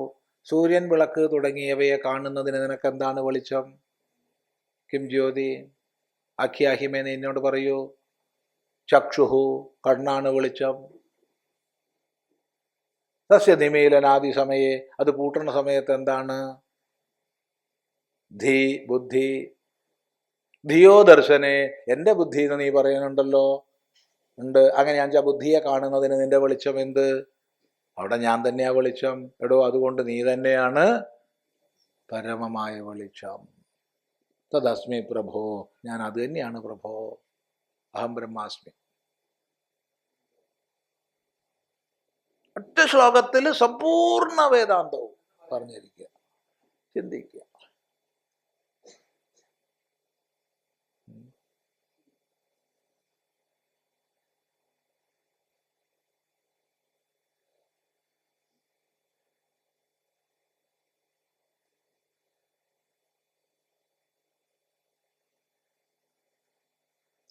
സൂര്യൻ, വിളക്ക് തുടങ്ങിയവയെ കാണുന്നതിന് നിനക്കെന്താണ് വെളിച്ചം? കിം ജ്യോതി ആഖ്യാഹിമേ, എന്നോട് പറയൂ. ചക്ഷുഹു, കണ്ണാണ് വെളിച്ചം. തസ്യ നിമീലനാദി സമയേ, അത് പൂട്ടുന്ന സമയത്ത് എന്താണ്? ധീ, ബുദ്ധി. ധിയോ ദർശനേ, എൻ്റെ ബുദ്ധി എന്ന് നീ പറയുന്നുണ്ടല്ലോ. ഉണ്ട്. അങ്ങനെയാണെന്ന് വെച്ചാൽ ബുദ്ധിയെ കാണുന്നതിന് നിന്റെ വെളിച്ചം എന്ത്? അവിടെ ഞാൻ തന്നെയാ വെളിച്ചം. എടോ, അതുകൊണ്ട് നീ തന്നെയാണ് പരമമായ വെളിച്ചം. തദസ്മി പ്രഭോ, ഞാൻ അത് തന്നെയാണ് പ്രഭോ. അഹം ബ്രഹ്മാസ്മി. ഒറ്റ ശ്ലോകത്തിൽ സമ്പൂർണ്ണ വേദാന്തവും പറഞ്ഞിരിക്കുക. ചിന്തിക്കുക.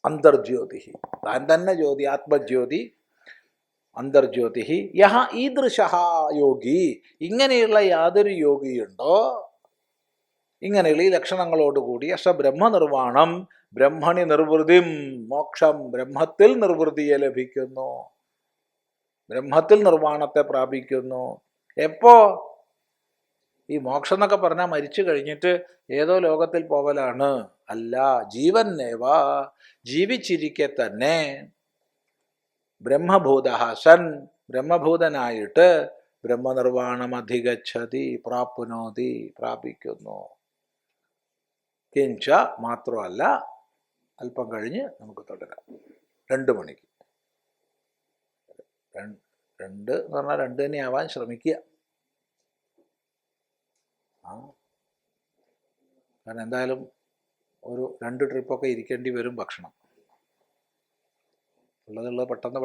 അന്തർജ്യോതി, താൻ തന്നെ ജ്യോതി, ആത്മജ്യോതി, അന്തർജ്യോതി. യഹ ഈദൃശ യോഗി, ഇങ്ങനെയുള്ള യാതൊരു യോഗിയുണ്ടോ, ഇങ്ങനെയുള്ള ഈ ലക്ഷണങ്ങളോടുകൂടി അസ ബ്രഹ്മനിർവാണം ബ്രഹ്മണി നിർവൃതിം, മോക്ഷം ബ്രഹ്മത്തിൽ നിർവൃതിയെ ലഭിക്കുന്നു, ബ്രഹ്മത്തിൽ നിർവ്വാണത്തെ പ്രാപിക്കുന്നു. എപ്പോ? ഈ മോക്ഷം എന്നൊക്കെ പറഞ്ഞാൽ മരിച്ചു കഴിഞ്ഞിട്ട് ഏതോ ലോകത്തിൽ പോകലാണ്. അല്ല, ജീവൻ നേവ, ജീവിച്ചിരിക്കെ തന്നെ ബ്രഹ്മഭൂത സൻ, ബ്രഹ്മഭൂതനായിട്ട് ബ്രഹ്മനിർവാണം അധിഗച്ഛതി, പ്രാപ്നോതി, പ്രാപിക്കുന്നു. കിഞ്ച, മാത്രമല്ല, അല്പം കഴിഞ്ഞ് നമുക്ക് തുടരാം. 2 മണിക്ക്. 2 എന്ന് പറഞ്ഞാൽ 2 തന്നെ ആവാൻ ശ്രമിക്കുക. കാരണം എന്തായാലും ഒരു 2 ട്രിപ്പൊക്കെ ഇരിക്കേണ്ടി വരും ഭക്ഷണം. ഉള്ളതുള്ളത് പെട്ടെന്ന്